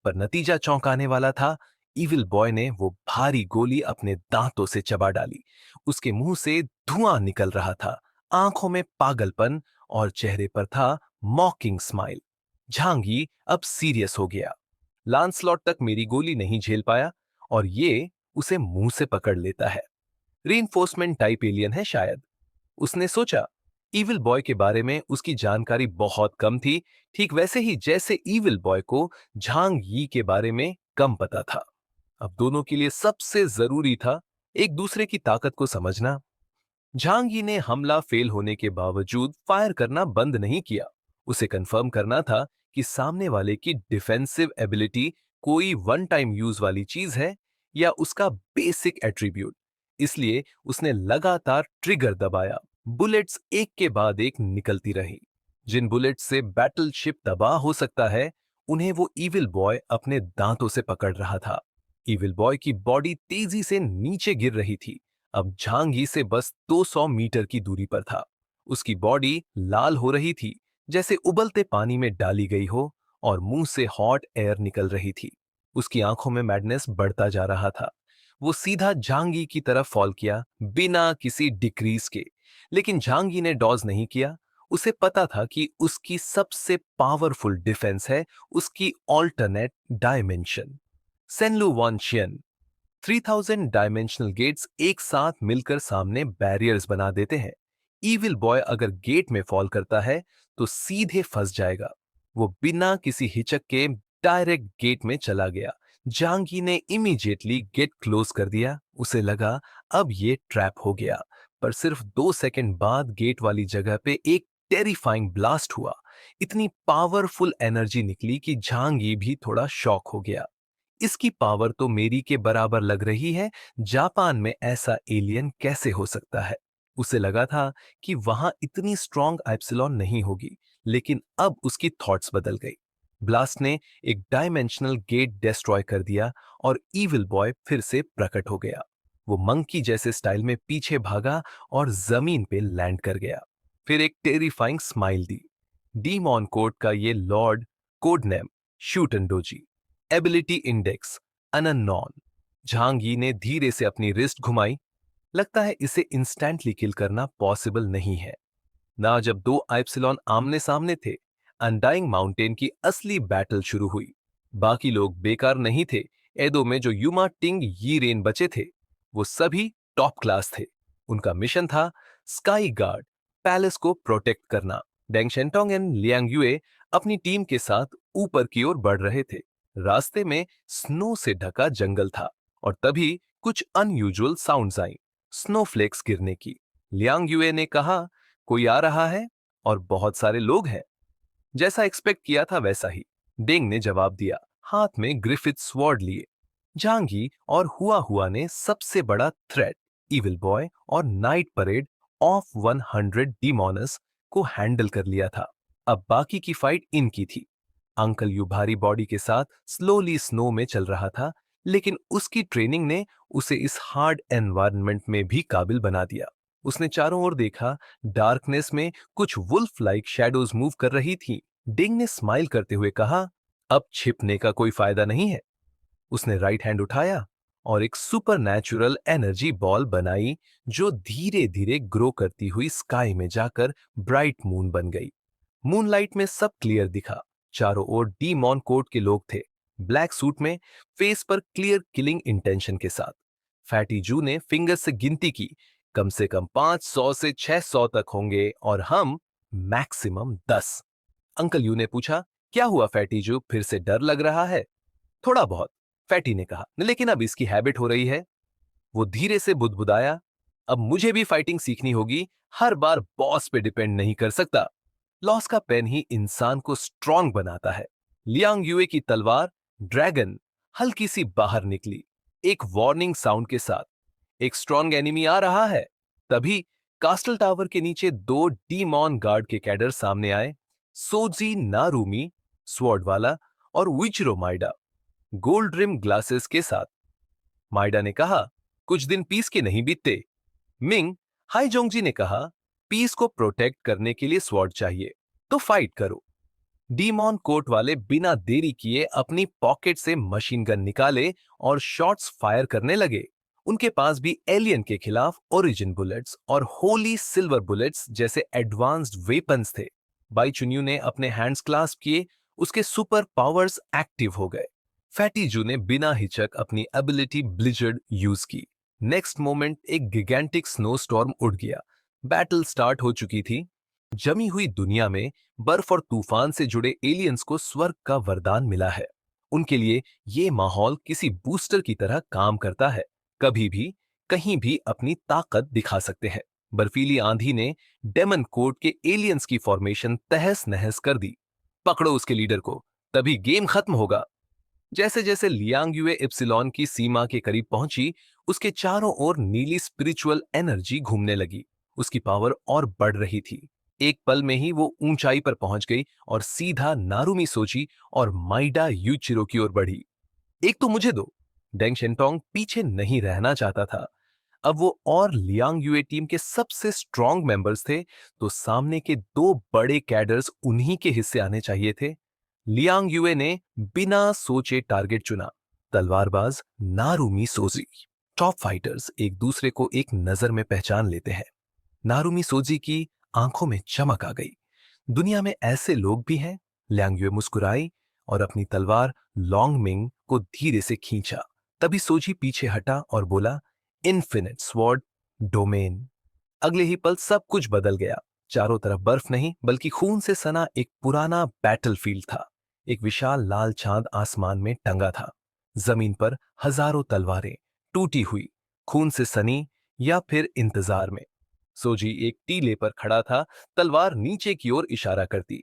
पर नतीजा चौंकाने वाला था। इविल बॉय ने वो भारी गोली अपने दांतों से चबा डाली। उसके मुंह से धुआं निकल रहा था, आंखों में पागलपन और चेहरे पर था मॉकिंग स्माइल। झांगी अब सीरियस हो गया। लांसलॉट तक मेरी गोली नहीं झेल पाया और ये उसे मुंह से पकड़ लेता है। रीइंफोर्समेंट टाइप एलियन है शायद, उसने सोचा। इविल बॉय के बारे में उसकी जानकारी बहुत कम थी, ठीक वैसे ही जैसे इविल बॉय को झांग यी के बारे में कम पता था। अब दोनों के लिए सबसे जरूरी था एक दूसरे की ताकत को समझना। झांग यी ने हमला फेल होने के बावजूद फायर करना बंद नहीं किया। उसे कंफर्म करना था कि सामने वाले की डिफेंसिव एबिलिटी कोई वन टाइम यूज वाली चीज है या उसका बेसिक एट्रीब्यूट। इसलिए उसने लगातार ट्रिगर दबाया। बुलेट्स एक के बाद एक निकलती रही। जिन बुलेट्स से बैटलशिप तबाह हो सकता है, उन्हें वो इविल बॉय अपने दांतों से पकड़ रहा था। इविल बॉय की बॉडी तेजी से नीचे गिर रही थी। अब झांगी से बस 200 मीटर की दूरी पर था। उसकी बॉडी लाल हो रही थी, जैसे उबलते पानी में डाली गई हो, और मुंह से हॉट एयर निकल रही थी। उसकी आंखों में मैडनेस बढ़ता जा रहा था। वो सीधा झांगी की तरफ फॉल किया, बिना किसी डिक्रीज के। लेकिन झांगी ने डॉज नहीं किया। उसे पता था कि उसकी सबसे पावरफुल डिफेंस है उसकी ऑल्टरनेट डायमेंशन, सेनलू वॉन शियन। 3000 डायमेंशनल गेट्स एक साथ मिलकर सामने बैरियर्स बना देते हैं। इविल बॉय अगर गेट में फॉल करता है तो सीधे फंस जाएगा। वो बिना किसी हिचक के डायरेक्ट गेट में चला गया। जांगी ने इमीडिएटली गेट क्लोज कर दिया। उसे लगा अब ये ट्रैप हो गया, पर सिर्फ 2 सेकंड बाद गेट वाली जगह पे एक टेरिफाइंग ब्लास्ट हुआ। इतनी पावरफुल एनर्जी निकली कि झांगी भी थोड़ा शॉक हो गया। इसकी पावर तो मेरी के बराबर लग रही है। जापान में ऐसा एलियन कैसे हो सकता है? उसे लगा था कि वहां इतनी स्ट्रॉन्ग एप्सिलॉन नहीं होगी, लेकिन अब उसकी थॉट्स बदल गई। ब्लास्ट ने एक डायमेंशनल गेट डिस्ट्रॉय कर दिया और इविल बॉय फिर से प्रकट हो गया। वो मंकी जैसे स्टाइल में पीछे भागा और जमीन पे लैंड कर गया। फिर एक टेरिफाइंग स्माइल दी। डीमॉन कोड का ये लॉर्ड कोड नेम शूटनडोजी, एबिलिटी इंडेक्स अननोन। झांगी ने धीरे से अपनी रिस्ट घुमाई। लगता है इसे इंस्टेंटली किल करना पॉसिबल नहीं है। ना जब दो एप्सिलॉन आमने सामने थे। अनडाइंग माउंटेन की असली बैटल शुरू हुई। बाकी लोग बेकार नहीं थे। एदो में जो युमा टिंग यी रेन बचे थे, वो सभी टॉप क्लास थे। उनका मिशन था स्काई गार्ड, पैलेस को प्रोटेक्ट करना। डेंग शेंटोंग एंड लियांग यूए अपनी टीम के साथ ऊपर की ओर बढ़ रहे थे। रास्ते में स्नो से ढका जंगल था और तभी कुछ अनयूजुअल साउंड्स आई, स्नोफ्लेक्स गिरने की। लियांग यूए ने कहा, कोई आ रहा है और बहुत सारे लोग हैं। जैसा एक्सपेक्ट किया था वैसा ही डेंग ने जवाब दिया, हाथ में ग्रिफिथ स्वॉर्ड लिए। जांगी और हुआ हुआ ने सबसे बड़ा थ्रेट इविल बॉय और नाइट परेड ऑफ 100 डीमोनस को हैंडल कर लिया था। अब बाकी की फाइट इनकी थी। अंकल यू भारी बॉडी के साथ स्लोली स्नो में चल रहा था, लेकिन उसकी ट्रेनिंग ने उसे इस हार्ड एनवायरनमेंट में भी काबिल बना दिया। उसने चारों ओर देखा। डार्कनेस में कुछ वुल्फ लाइक शैडोज मूव कर रही थी। डिंग ने स्माइल करते हुए कहा, अब छिपने का कोई फायदा नहीं है। उसने राइट हैंड उठाया और एक सुपर नेचुरल एनर्जी बॉल बनाई, जो धीरे धीरे ग्रो करती हुई स्काई में जाकर ब्राइट मून बन गई। मूनलाइट में सब क्लियर दिखा। चारों ओर डीमॉन कोड के लोग थे, ब्लैक सूट में, फेस पर क्लियर किलिंग इंटेंशन के साथ। फैटी जू ने फिंगर से गिनती की, कम से कम 500 से 600 तक होंगे और हम मैक्सिमम 10। अंकल यू ने पूछा, क्या हुआ फैटी जू, फिर से डर लग रहा है? थोड़ा बहुत, फैटी ने कहा, लेकिन अब इसकी हैबिट हो रही है। वो धीरे से बुदबुदाया, अब मुझे भी फाइटिंग सीखनी होगी। हर बार बॉस पे डिपेंड नहीं कर सकता। लॉस का पेन ही इंसान को स्ट्रांग बनाता है। लियांग यूए की तलवार ड्रैगन हल्की सी बाहर निकली, एक वार्निंग साउंड के साथ। एक स्ट्रांग एनिमी आ रहा है। तभी कास्टल टावर के नीचे दो डीमॉन गार्ड के कैडर सामने आए, सोजी नारूमी स्वॉर्ड वाला और विचिरो माइडा गोल्ड रिम ग्लासेस के साथ। माइडा ने कहा, कुछ दिन पीस के नहीं बीतते। मिंग हाईजोंगजी ने कहा, पीस को प्रोटेक्ट करने के लिए स्वॉर्ड चाहिए, तो फाइट करो। डीमॉन कोट वाले बिना देरी किए अपनी पॉकेट से मशीन गन निकाले और शॉट्स फायर करने लगे। उनके पास भी एलियन के खिलाफ ओरिजिन बुलेट्स और होली सिल्वर बुलेट्स जैसे एडवांस्ड वेपन्स थे। बाई चुन्यू ने अपने हैंड्स क्लास्प किए, उसके सुपर पावर्स एक्टिव हो गए। फैटी जू ने बिना हिचक अपनी एबिलिटी ब्लिजर्ड यूज की। नेक्स्ट मोमेंट एक गिगेंटिक स्नो स्टॉर्म उड़ गया। बैटल स्टार्ट हो चुकी थी। जमी हुई दुनिया में बर्फ और तूफान से जुड़े एलियंस को स्वर्ग का वरदान मिला है। उनके लिए ये माहौल किसी बूस्टर की तरह काम करता है। कभी भी कहीं भी अपनी ताकत दिखा सकते हैं। बर्फीली आंधी ने डेमन कोड के एलियंस की फॉर्मेशन तहस नहस कर दी। पकड़ो उसके लीडर को, तभी गेम खत्म होगा। जैसे जैसे लियांग यूए इप्सिलॉन की सीमा के करीब पहुंची, उसके चारों ओर नीली स्पिरिचुअल एनर्जी घूमने लगी। उसकी पावर और बढ़ रही थी। एक पल में ही वो ऊंचाई पर पहुंच गई और सीधा नारुमी सोची और माइडा यूचिरो की ओर बढ़ी। एक तो मुझे दो। डेंग शेंटोंग पीछे नहीं रहना चाहता था। अब वो और लियांग यूए टीम के सबसे स्ट्रॉन्ग मेंबर्स थे, तो सामने के दो बड़े कैडर्स उन्हीं के हिस्से आने चाहिए थे। लियांग यूए ने बिना सोचे टारगेट चुना, तलवारबाज नारुमी सोजी। टॉप फाइटर्स एक दूसरे को एक नजर में पहचान लेते हैं। नारुमी सोजी की आंखों में चमक आ गई। दुनिया में ऐसे लोग भी हैं। लियांग यूए मुस्कुराई और अपनी तलवार लॉन्ग मिंग को धीरे से खींचा। तभी सोजी पीछे हटा और बोला, इन्फिनिट स्वॉर्ड डोमेन। अगले ही पल सब कुछ बदल गया। चारों तरफ बर्फ नहीं बल्कि खून से सना एक पुराना बैटलफील्ड था। एक विशाल लाल चांद आसमान में टंगा था। जमीन पर हजारों तलवारें टूटी हुई, खून से सनी या फिर इंतजार में। सोजी एक टीले पर खड़ा था, तलवार नीचे की ओर इशारा करती।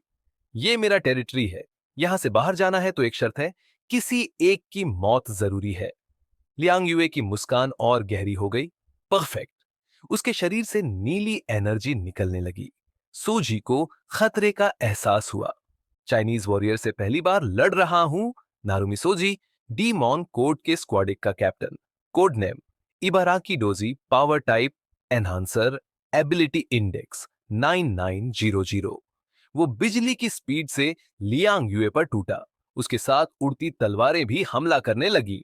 ये मेरा टेरिटरी है, यहां से बाहर जाना है तो एक शर्त है, किसी एक की मौत जरूरी है। लियांग युए की मुस्कान और गहरी हो गई। परफेक्ट। उसके शरीर से नीली एनर्जी निकलने लगी। सोजी को खतरे का एहसास हुआ। चाइनीज वॉरियर से पहली बार लड़ रहा हूं। नारुमी सोजी, डीमॉन कोड के स्क्वाडिक का captain. Code name Ibaraki doji, power type enhancer, ability index 9900। वो बिजली की स्पीड से लियांग युए पर टूटा। उसके साथ उड़ती तलवारें भी हमला करने लगी।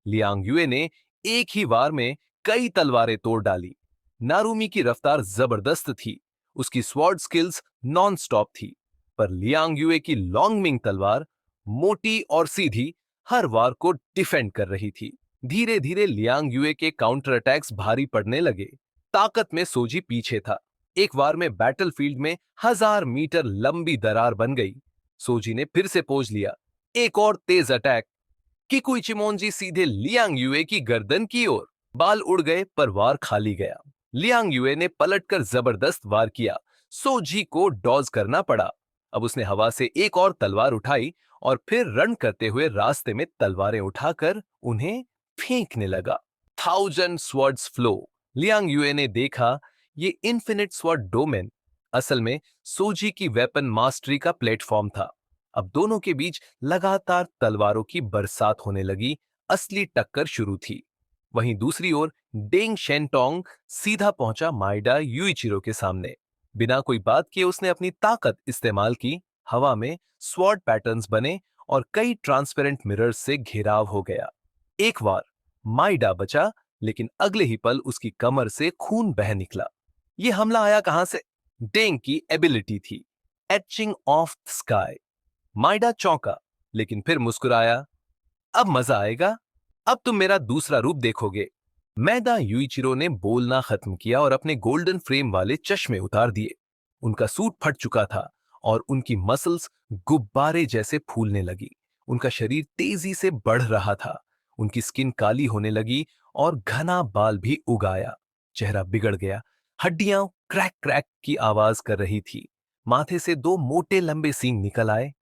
लियांग युए ने एक ही वार में कई तलवारें तोड़ डाली। नारुमी की रफ्तार जबरदस्त थी। उसकी स्वॉर्ड स्किल्स नॉन स्टॉप थी। पर लियांग युए की लॉन्गमिंग तलवार, मोटी और सीधी, हर वार को डिफेंड कर रही थी। धीरे धीरे लियांग युए के काउंटर अटैक्स भारी पड़ने लगे। ताकत में सोजी पीछे था। एक वार में बैटलफील्ड में 1000 मीटर लंबी दरार बन गई। सोजी ने फिर से पोज लिया। एक और तेज अटैक। किकुई चिमोनजी सीधे लियांग युए की गर्दन की ओर। बाल उड़ गए पर वार खाली गया। लियांग युए ने पलटकर जबरदस्त वार किया। सोजी को डॉज करना पड़ा। अब उसने हवा से एक और तलवार उठाई और फिर रन करते हुए रास्ते में तलवारें उठाकर उन्हें फेंकने लगा। 1000 स्वर्ड्स फ्लो। लियांग युए ने देखा, ये इन्फिनिट स्वॉर्ड डोमेन असल में सोजी की वेपन मास्टरी का प्लेटफॉर्म था। अब दोनों के बीच लगातार तलवारों की बरसात होने लगी। असली टक्कर शुरू थी। वहीं दूसरी ओर डेंग शेनटोंग सीधा पहुंचा माइडा यूइचिरो के सामने। बिना कोई बात किए उसने अपनी ताकत इस्तेमाल की। हवा में स्वॉर्ड पैटर्न्स बने और कई ट्रांसपेरेंट मिरर्स से घेराव हो गया। एक बार माइडा बचा, लेकिन अगले ही पल उसकी कमर से खून बह निकला। यह हमला आया कहां से? डेंग की एबिलिटी थी, एचिंग ऑफ स्काई। माइडा चौंका, लेकिन फिर मुस्कुराया। अब मजा आएगा, अब तुम मेरा दूसरा रूप देखोगे। मैदा यूइचिरो ने बोलना खत्म किया और अपने गोल्डन फ्रेम वाले चश्मे उतार दिए। उनका सूट फट चुका था और उनकी मसल्स गुब्बारे जैसे फूलने लगी। उनका शरीर तेजी से बढ़ रहा था। उनकी स्किन काली होने लगी और घना बाल भी उगाया। चेहरा बिगड़ गया। हड्डियां क्रैक क्रैक की आवाज कर रही थी। माथे से दो मोटे लंबे सींग निकल आए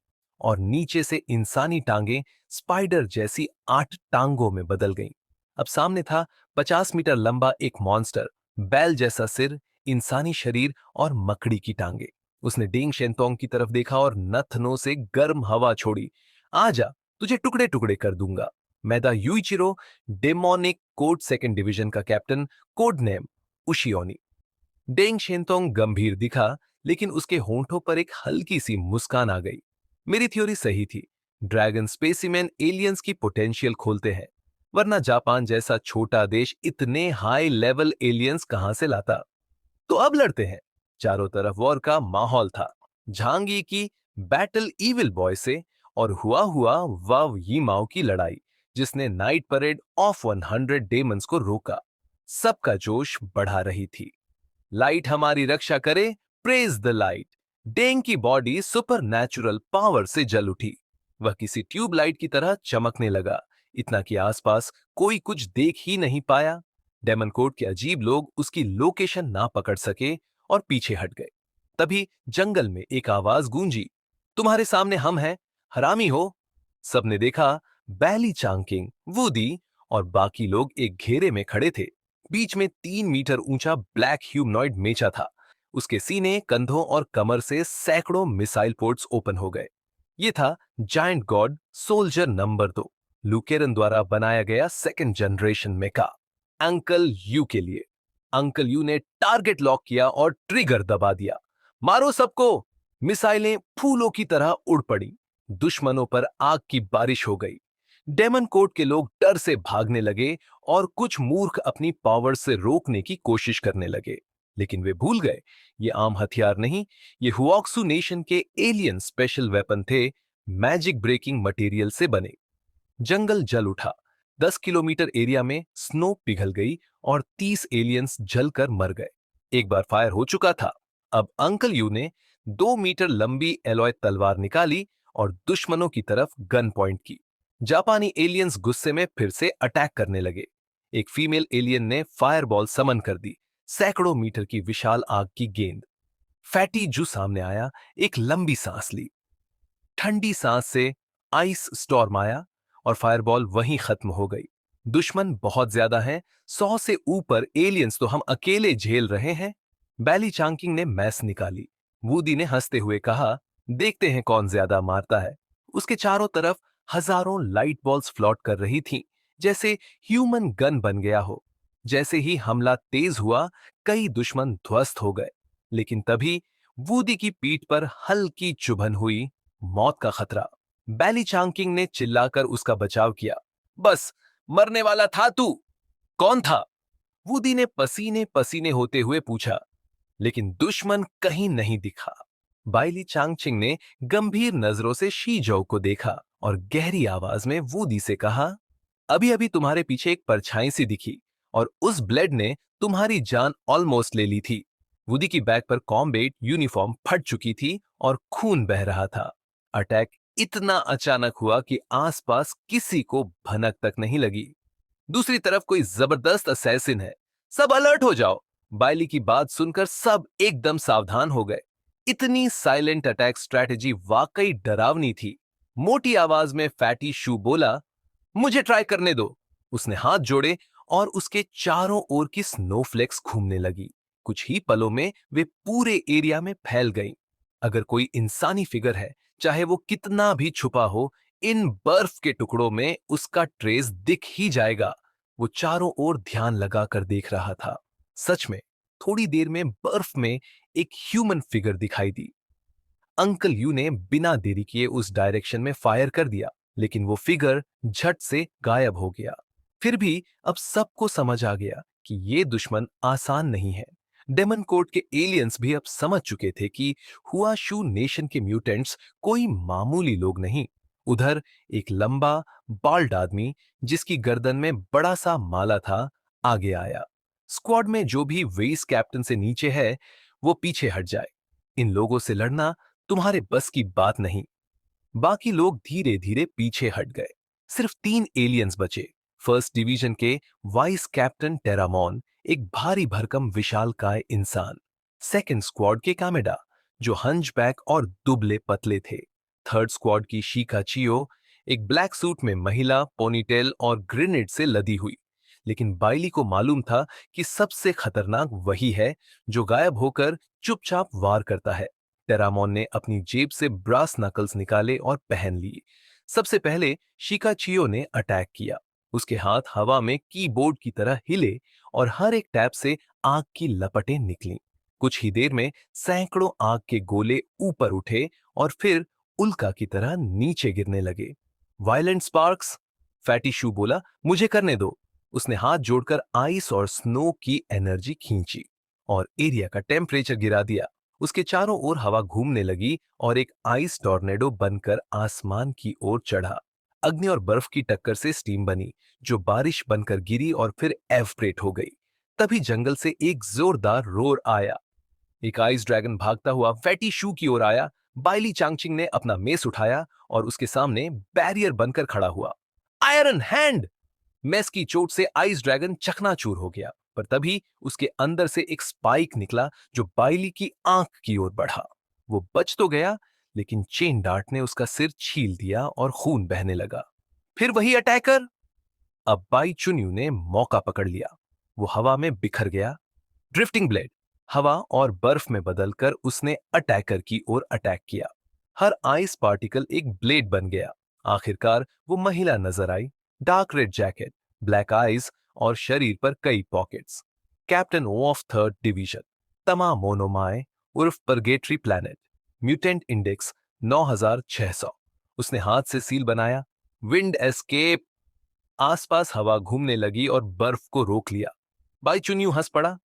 और नीचे से इंसानी टांगें स्पाइडर जैसी 8 टांगों में बदल गईं। अब सामने था 50 मीटर लंबा एक मॉन्स्टर, बैल जैसा सिर, इंसानी शरीर और मकड़ी की टांगे। उसने डेंग शेनतोंग की तरफ देखा और नथनों से गर्म हवा छोड़ी। आजा, तुझे टुकड़े टुकड़े कर दूंगा। मैदा यूइचिरो, डेमोनिक कोड सेकंड डिवीजन का कैप्टन, कोड नेम उशियोनी। डेंग शेनतोंग गंभीर दिखा, लेकिन उसके होंठों पर एक हल्की सी मुस्कान आ गई। मेरी थ्योरी सही थी। ड्रैगन स्पेसिमेन एलियंस की पोटेंशियल खोलते हैं, वरना जापान जैसा छोटा देश इतने हाई लेवल एलियंस कहां से लाता? तो अब लड़ते हैं। चारों तरफ वॉर का माहौल था। झांगी की बैटल ईविल बॉय से और हुआ वाव यीमाओ की लड़ाई, जिसने नाइट परेड ऑफ 100 डेमंस को रोका। सबका जोश बढ़ा रही थी। लाइट हमारी रक्षा करे, प्रेज द लाइट। डेंग की बॉडी सुपर नेचुरल पावर से जल उठी। वह किसी ट्यूबलाइट की तरह चमकने लगा, इतना कि आसपास कोई कुछ देख ही नहीं पाया। डेमन कोड के अजीब लोग उसकी लोकेशन ना पकड़ सके और पीछे हट गए। तभी जंगल में एक आवाज गूंजी, तुम्हारे सामने हम हैं, हरामी हो। सबने देखा, बैली चांकिंग, वूदी और बाकी लोग एक घेरे में खड़े थे। बीच में 3 मीटर ऊंचा ब्लैक ह्यूमनॉइड मेचा था। उसके सीने, कंधों और कमर से सैकड़ों मिसाइल पोर्ट्स ओपन हो गए। ये था जायंट गॉड सोल्जर नंबर 2, लुकेरन द्वारा बनाया गया second generation mecha, uncle Yu के लिए। अंकल यू ने टारगेट लॉक किया और ट्रिगर दबा दिया। मारो सबको! मिसाइलें फूलों की तरह उड़ पड़ी। दुश्मनों पर आग की बारिश हो गई। डेमन कोड के लोग डर से भागने लगे और कुछ मूर्ख अपनी पावर से रोकने की कोशिश करने लगे। लेकिन वे भूल गए, ये आम हथियार नहीं, ये हुआक्सू नेशन के एलियन स्पेशल वेपन थे, मैजिक ब्रेकिंग मटेरियल से बने। जंगल जल उठा। 10 किलोमीटर एरिया में स्नो पिघल गई और 30 एलियंस जलकर मर गए। एक बार फायर हो चुका था। अब अंकल यू ने 2 मीटर लंबी एलॉय तलवार निकाली और दुश्मनों की तरफ गन पॉइंट की। जापानी एलियंस गुस्से में फिर से अटैक करने लगे। एक फीमेल एलियन ने फायरबॉल समन कर दी, सैकड़ों मीटर की विशाल आग की गेंद। फैटी जू सामने आया, एक लंबी सांस ली। ठंडी सांस से आइस स्टॉर्म आया और फायरबॉल वहीं खत्म हो गई। दुश्मन बहुत ज्यादा हैं, 100 से ऊपर एलियंस तो हम अकेले झेल रहे हैं। बैली चांकिंग ने मैस निकाली। वूडी ने हंसते हुए कहा, देखते हैं कौन ज्यादा मारता है। उसके चारों तरफ हजारों लाइट बॉल्स फ्लॉट कर रही थीं, जैसे ह्यूमन गन बन गया हो। जैसे ही हमला तेज हुआ, कई दुश्मन ध्वस्त हो गए। लेकिन तभी वूडी की पीठ पर हल्की चुभन हुई। मौत का खतरा। बैली चांकिंग ने चिल्लाकर उसका बचाव किया। बस, मरने वाला था तू। कौन था? वूडी ने पसीने पसीने होते हुए पूछा। लेकिन दुश्मन कहीं नहीं दिखा। बाइली चांगचिंग ने गंभीर नजरों से शी जो को देखा और गहरी आवाज में वूडी से कहा, अभी अभी तुम्हारे पीछे एक परछाई सी दिखी और उस ब्लेड ने तुम्हारी जान ऑलमोस्ट ले ली थी। वुडी की बैक पर कॉम्बैट यूनिफॉर्म फट चुकी थी और खून बह रहा था। अटैक इतना अचानक हुआ कि आसपास किसी को भनक तक नहीं लगी। दूसरी तरफ कोई जबरदस्त असैसिन है। सब अलर्ट हो जाओ। बाइली की बात सुनकर सब एकदम सावधान हो गए। इतनी साइलेंट अटैक स्ट्रैटेजी वाकई डरावनी थी। मोटी आवाज में फैटी शू बोला, मुझे ट्राई करने दो। उसने हाथ जोड़े और उसके चारों ओर की स्नोफ्लेक्स घूमने लगी। कुछ ही पलों में वे पूरे एरिया में फैल गईं। अगर कोई इंसानी फिगर है, चाहे वो कितना भी छुपा हो, इन बर्फ के टुकड़ों में उसका ट्रेस दिख ही जाएगा। वो चारों ओर ध्यान लगाकर देख रहा था। सच में, थोड़ी देर में बर्फ में एक ह्यूमन फिगर दिखाई दी। अंकल यू ने बिना देरी किए उस डायरेक्शन में फायर कर दिया, लेकिन वो फिगर झट से गायब हो गया। फिर भी अब सबको समझ आ गया कि ये दुश्मन आसान नहीं है। डेमन कोर्ट के एलियंस भी अब समझ चुके थे कि हुआशू नेशन के म्यूटेंट्स कोई मामूली लोग नहीं। उधर एक लंबा बाल्ड आदमी, जिसकी गर्दन में बड़ा सा माला था, आगे आया। स्क्वाड में जो भी वेस कैप्टन से नीचे है, वो पीछे हट जाए। इन लोगों से लड़ना तुम्हारे बस की बात नहीं। बाकी लोग धीरे धीरे पीछे हट गए। सिर्फ 3 एलियंस बचे। फर्स्ट डिवीजन के वाइस कैप्टन टेरामोन, एक भारी भरकम विशालकाय इंसान। सेकंड स्क्वाड के कामेडा, जो हंचबैक और दुबले पतले थे। थर्ड स्क्वाड की शीका चियो, एक ब्लैक सूट में महिला, पोनीटेल और ग्रेनेड से लदी हुई। लेकिन बाइली को मालूम था कि सबसे खतरनाक वही है जो गायब होकर चुपचाप वार करता है। टेरामोन ने अपनी जेब से ब्रास नकल्स निकाले और पहन लिए। सबसे पहले शिकाचियो ने अटैक किया। उसके हाथ हवा में कीबोर्ड की तरह हिले और हर एक टैप से आग की लपटें निकलीं। कुछ ही देर में सैकड़ों आग के गोले ऊपर उठे और फिर उल्का की तरह नीचे गिरने लगे। वायलेंट स्पार्क्स, फैटी शू बोला, मुझे करने दो। उसने हाथ जोड़कर आइस और स्नो की एनर्जी खींची और एरिया का टेम्परेचर गिरा दिया। उसके चारों ओर हवा घूमने लगी और एक आइस टॉर्नेडो बनकर आसमान की ओर चढ़ा। अग्नि और बर्फ की टक्कर से स्टीम बनी, जो बारिश बनकर गिरी और फिर एवप्रेट हो गई। तभी जंगल से एक जोरदार रोर आया। एक आइस ड्रैगन भागता हुआ फैटी शू की ओर आया। बाइली चांगचिंग ने अपना मेस उठाया और उसके सामने बैरियर बनकर खड़ा हुआ। Iron hand! मेस की चोट से आइस ड्रैगन चकनाचूर हो गया, पर तभी उसके अंदर से एक स्पाइक निकला जो बाइली की आंख की ओर बढ़ा। वो बच तो गया, लेकिन चेन डार्ट ने उसका सिर छील दिया और खून बहने लगा। फिर वही अटैकर। अब बाई चुन्यू ने मौका पकड़ लिया। वो हवा में बिखर गया। ड्रिफ्टिंग ब्लेड, हवा और बर्फ में बदलकर उसने अटैकर की ओर अटैक किया। हर आइस पार्टिकल एक ब्लेड बन गया। आखिरकार वो महिला नजर आई। Dark red jacket, black eyes और शरीर पर कई pockets. Captain of third division, तमा मोनोमाए उर्फ परगेटरी प्लैनेट, म्यूटेंट इंडेक्स 9600। उसने हाथ से सील बनाया। Wind escape. आसपास हवा घूमने लगी और बर्फ को रोक लिया। बाईचुन्यू हंस पड़ा।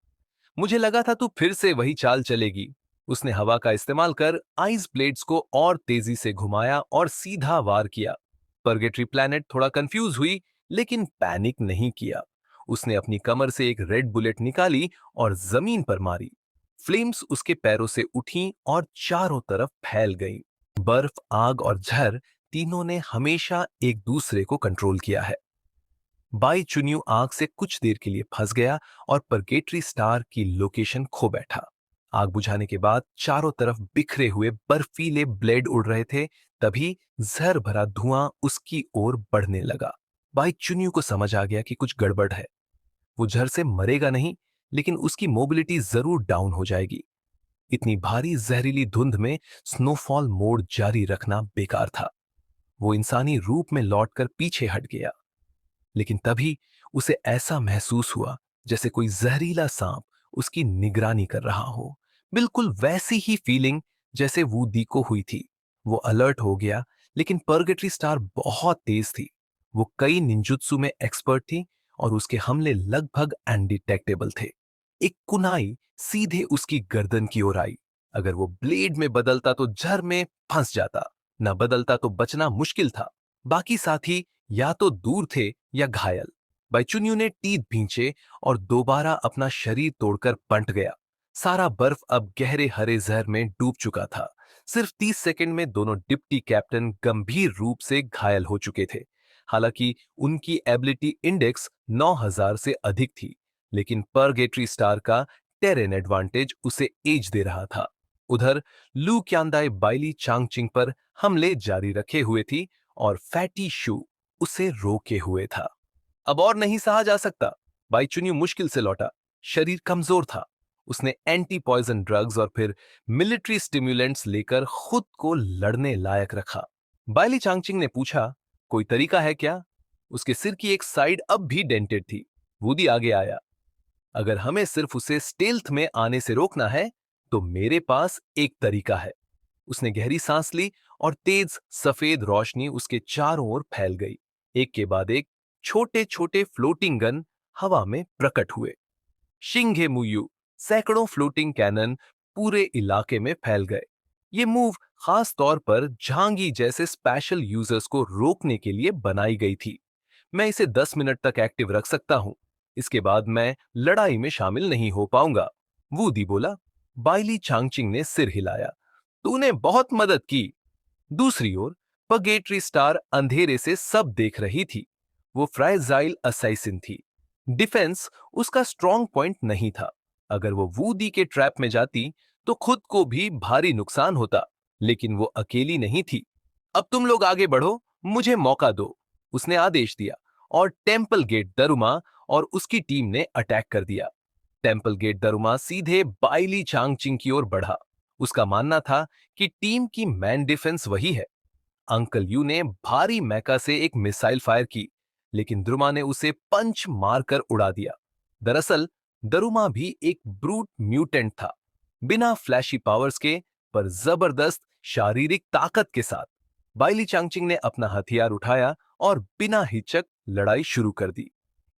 मुझे लगा था तू फिर से वही चाल चलेगी। उसने हवा का इस्तेमाल कर आइस ब्लेड्स को और तेजी से घुमाया और सीधा वार किया। परगेटरी प्लैनेट थोड़ा कंफ्यूज हुई, लेकिन पैनिक नहीं किया। उसने अपनी कमर से एक रेड बुलेट निकाली और जमीन पर मारी। फ्लेम्स उसके पैरों से उठी और चारों तरफ फैल गईं। बर्फ, आग और जहर तीनों ने हमेशा एक दूसरे को कंट्रोल किया है। बाई चुन्यू आग से कुछ देर के लिए फंस गया और परगेटरी स्टार की लोकेशन खो बैठा। आग बुझाने के बाद चारों तरफ बिखरे हुए बर्फीले ब्लेड उड़ रहे थे। तभी जहर भरा धुआं उसकी ओर बढ़ने लगा। बाई चुन्यू को समझ आ गया कि कुछ गड़बड़ है। वो जहर से मरेगा नहीं, लेकिन उसकी मोबिलिटी जरूर डाउन हो जाएगी। इतनी भारी जहरीली धुंध में स्नोफॉल मोड जारी रखना बेकार था। वो इंसानी रूप में लौटकर पीछे हट गया। लेकिन तभी उसे ऐसा महसूस हुआ जैसे कोई जहरीला सांप उसकी निगरानी कर रहा हो। बिल्कुल वैसी ही फीलिंग जैसे वूडी को हुई थी। वो अलर्ट हो गया, लेकिन पर्गेटरी स्टार बहुत तेज थी। वो कई निंजुत्सु में एक्सपर्ट थी और उसके हमले लगभग अनडिटेक्टेबल थे। एक कुनाई सीधे उसकी गर्दन की ओर आई। अगर वो ब्लेड में बदलता तो जर में फंस जाता, न बदलता तो बचना मुश्किल था। बाकी साथी या तो दूर थे या घायल। बाइचुन्यू ने टीथ भींचे और दोबारा अपना शरीर तोड़कर पलट गया। सारा बर्फ अब गहरे हरे जहर में डूब चुका था। सिर्फ 30 सेकंड में दोनों डिप्टी कैप्टन गंभीर रूप से घायल हो चुके थे। हालांकि उनकी एबिलिटी इंडेक्स 9000 से अधिक थी, लेकिन परगेटरी स्टार का टेरेन एडवांटेज उसे एज दे रहा था। उधर लू क्यांदाई बाइली चांगचिंग पर हमले जारी रखे हुए थी और फैटी शू उसे रोके हुए था। अब और नहीं सहा जा सकता। बाइचुन्यू मुश्किल से लौटा। शरीर कमजोर था। उसने एंटी पॉइजन ड्रग्स और फिर मिलिट्री स्टिम्युलेंट्स लेकर खुद को लड़ने लायक रखा। बाइली चांगचिंग ने पूछा, कोई तरीका है क्या? उसके सिर की एक साइड अब भी डेंटेड थी। वूडी आगे आया। अगर हमें सिर्फ उसे स्टेल्थ में आने से रोकना है, तो मेरे पास एक तरीका है। उसने गहरी सांस ली और तेज सफेद रोशनी उसके चारों ओर फैल गई। एक के बाद एक छोटे छोटे फ्लोटिंग गन हवा में प्रकट हुए। शिंगे मुयू, सैकड़ों फ्लोटिंग कैनन पूरे इलाके में फैल गए। ये मूव खास तौर पर झांगी जैसे स्पेशल यूजर्स को रोकने के लिए बनाई गई थी। मैं इसे 10 मिनट तक एक्टिव रख सकता हूं। इसके बाद मैं लड़ाई में शामिल नहीं हो पाऊंगा, वूडी बोला। बाइली चांगचिंग ने सिर हिलाया। तूने बहुत मदद की। दूसरी ओर पगेट्री स्टार अंधेरे से सब देख रही थी। वो फ्राइजाइल असैसिन थी। डिफेंस उसका स्ट्रॉन्ग पॉइंट नहीं था। अगर वो वूडी के ट्रैप में जाती तो खुद को भी भारी नुकसान होता, लेकिन वो अकेली नहीं थी। अब तुम लोग आगे बढ़ो, मुझे मौका दो, उसने आदेश दिया और टेम्पल गेट दरुमा और उसकी टीम ने अटैक कर दिया। टेम्पल गेट दरुमा सीधे बाइली चांगचिंग की ओर बढ़ा। उसका मानना था कि टीम की मैन डिफेंस वही है। अंकल यू ने भारी मैका से एक मिसाइल फायर की, लेकिन द्रुमा ने उसे पंच मारकर उड़ा दिया। दरअसल दरुमा भी एक ब्रूट म्यूटेंट था, बिना फ्लैशी पावर्स के पर जबरदस्त शारीरिक ताकत के साथ। बाइली चांगचिंग ने अपना हथियार उठाया और बिना हिचक लड़ाई शुरू कर दी।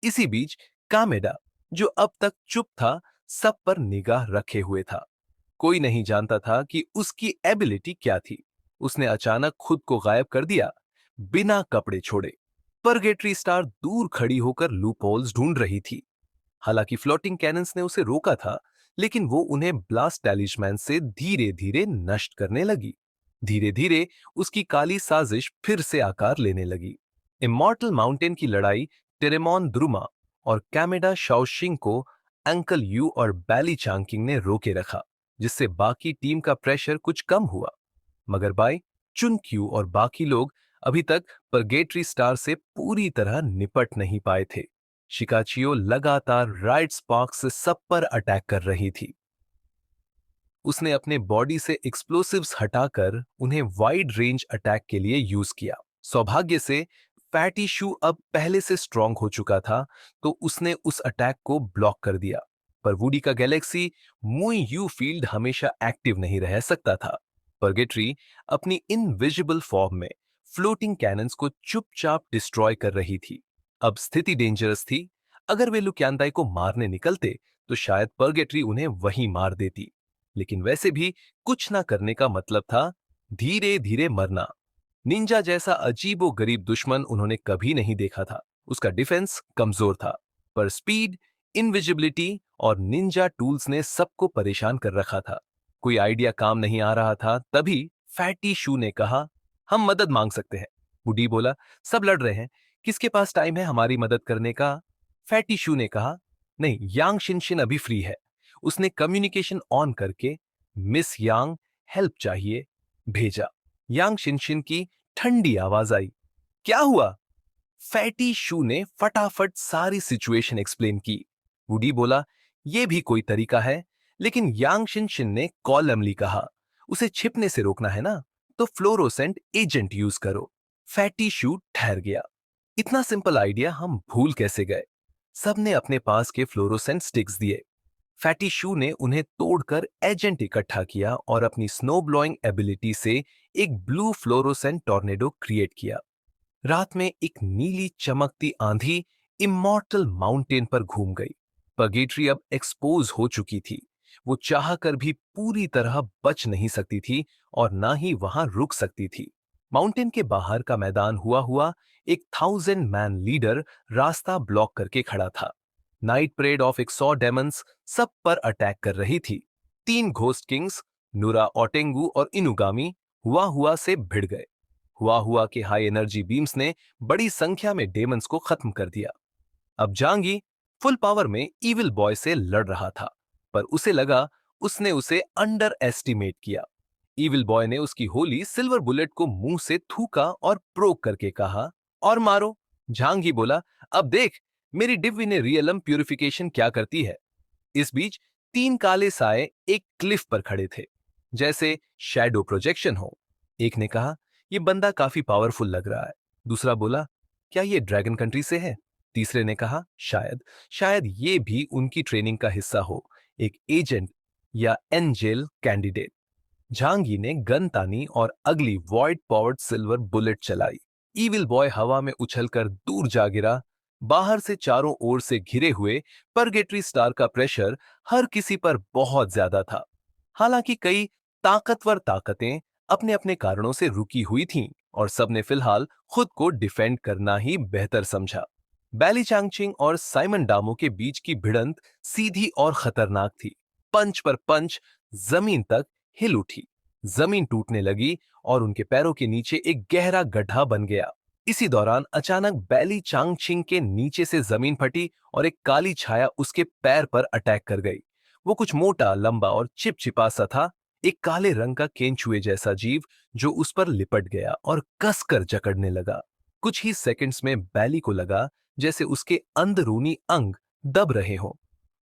इसी बीच कामेडा, जो अब तक चुप था, सब पर निगाह रखे हुए था। कोई नहीं जानता था कि उसकी एबिलिटी क्या थी। उसने अचानक खुद को गायब कर दिया, बिना कपड़े छोड़े। परगेटरी स्टार दूर खड़ी होकर लूपहोल्स ढूंढ रही थी। हालांकि फ्लोटिंग कैनन्स ने उसे रोका था, लेकिन वो उन्हें ब्लास्ट टैलिस्मैन से धीरे धीरे नष्ट करने लगी। धीरे धीरे उसकी काली साजिश फिर से आकार लेने लगी। इमॉर्टल माउंटेन की लड़ाई टेरेमॉन द्रुमा और कैमेडा शाओशिंग को अंकल यू और बैली चांगकिंग ने रोके रखा, जिससे बाकी टीम का प्रेशर कुछ कम हुआ। मगर बाई चुनक्यू और बाकी लोग अभी तक परगेटरी स्टार से पूरी तरह निपट नहीं पाए थे। शिकाचियो लगातार राइट स्पार्क से सब पर अटैक कर रही थी। उसने अपने बॉडी से एक्सप्लोसिव्स हटाकर उन्हें वाइड रेंज अटैक के लिए यूज किया। सौभाग्य से फैटी शू अब पहले से स्ट्रांग हो चुका था, तो उसने उस अटैक को ब्लॉक कर दिया। पर वुडी का गैलेक्सी मुई यू फील्ड हमेशा एक्टिव नहीं रह सकता था। परगेटरी अपनी इनविजिबल फॉर्म में फ्लोटिंग कैनन्स को चुपचाप डिस्ट्रॉय कर रही थी। अब स्थिति डेंजरस थी। अगर वे लुक्यांदाई को मारने निकलते तो शायद परगेटरी उन्हें वहीं मार देती। लेकिन वैसे भी कुछ ना करने का मतलब था धीरे धीरे मरना। निंजा जैसा अजीबो गरीब दुश्मन उन्होंने कभी नहीं देखा था। उसका डिफेंस कमजोर था, पर स्पीड, इनविजिबिलिटी और निंजा टूल्स ने सबको परेशान कर रखा था। कोई आइडिया काम नहीं आ रहा था, तभी फैटी शू ने कहा, हम मदद मांग सकते हैं। बुडी बोला, सब लड़ रहे हैं, किसके पास टाइम है हमारी मदद करने का? फैटी शू ने कहा, नहीं, यांग शिनशिन अभी फ्री है। उसने कम्युनिकेशन ऑन करके मिस यांग हेल्प चाहिए भेजा। यांग शिनशिन की ठंडी आवाज आई, क्या हुआ? फैटी शू ने फटाफट सारी सिचुएशन एक्सप्लेन की। वुडी बोला, यह भी कोई तरीका है, लेकिन यांग शिनशिन ने कॉलमली कहा, उसे छिपने से रोकना है ना, तो फ्लोरोसेंट एजेंट यूज करो। फैटी शू ठहर गया, इतना सिंपल आइडिया हम भूल कैसे गए? सबने अपने पास के फ्लोरोसेंट स्टिक्स दिए। फैटी शू ने उन्हें तोड़कर एजेंट इकट्ठा किया और अपनी स्नो ब्लोइंग एबिलिटी से एक ब्लू फ्लोरोसेंट टॉर्नेडो क्रिएट किया। रात में एक नीली चमकती आंधी इमॉर्टल माउंटेन पर घूम गई। पगेट्री अब एक्सपोज हो चुकी थी। वो चाहकर भी पूरी तरह बच नहीं सकती थी और ना ही वहां रुक सकती थी। माउंटेन के बाहर का मैदान हुआ हुआ एक 1000 मैन लीडर रास्ता ब्लॉक करके खड़ा था। नाइट परेड ऑफ 100 डेमंस सब पर अटैक कर रही थी। 3 घोस्ट किंग्स, नुरा ओटेंगू और इनुगामी हुआ से भिड़ गए। हुआ के हाई एनर्जी बीम्स ने बड़ी संख्या में डेमंस को खत्म कर दिया। अब जांगी फुल पावर में इविल बॉय से लड़ रहा था, पर उसे लगा उसने उसे अंडर एस्टिमेट किया। इविल बॉय ने उसकी होली सिल्वर बुलेट को मुंह से थूका और प्रोक करके कहा, और मारो। झांगी बोला, अब देख मेरी डिविने रियलम प्यूरिफिकेशन क्या करती है। इस बीच 3 काले साए एक क्लिफ पर खड़े थे, जैसे शैडो प्रोजेक्शन हो। एक ने कहा, यह बंदा काफी पावरफुल लग रहा है। दूसरा बोला, क्या ये ड्रैगन कंट्री से है? तीसरे ने कहा, शायद शायद ये भी उनकी ट्रेनिंग का हिस्सा हो, एक एजेंट या एंजेल कैंडिडेट। झांगी ने गन तानी और अगली वॉइड पावर्ड सिल्वर बुलेट चलाई। ईविल बॉय हवा में उछलकर दूर जा गिरा। बाहर से चारों ओर से घिरे हुए परगेटरी स्टार का प्रेशर हर किसी पर बहुत ज्यादा था। हालांकि कई ताकतवर ताकतें अपने अपने कारणों से रुकी हुई थीं और सबने फिलहाल खुद को डिफेंड करना ही बेहतर समझा। बैली चांगचिंग और साइमन डामो के बीच की भिड़ंत सीधी और खतरनाक थी। पंच पर पंच जमीन तक हिल उठी। जमीन टूटने लगी और उनके पैरों के नीचे एक गहरा गड्ढा बन गया। इसी दौरान अचानक बैली चांगचिंग के नीचे से जमीन फटी और एक काली छाया उसके पैर पर अटैक कर गई। वो कुछ मोटा, लंबा और चिपचिपा सा था, एक काले रंग का केंचुए जैसा जीव जो उस पर लिपट गया और कसकर जकड़ने लगा। कुछ ही सेकंड्स में बैली को लगा जैसे उसके अंदरूनी अंग दब रहे हों।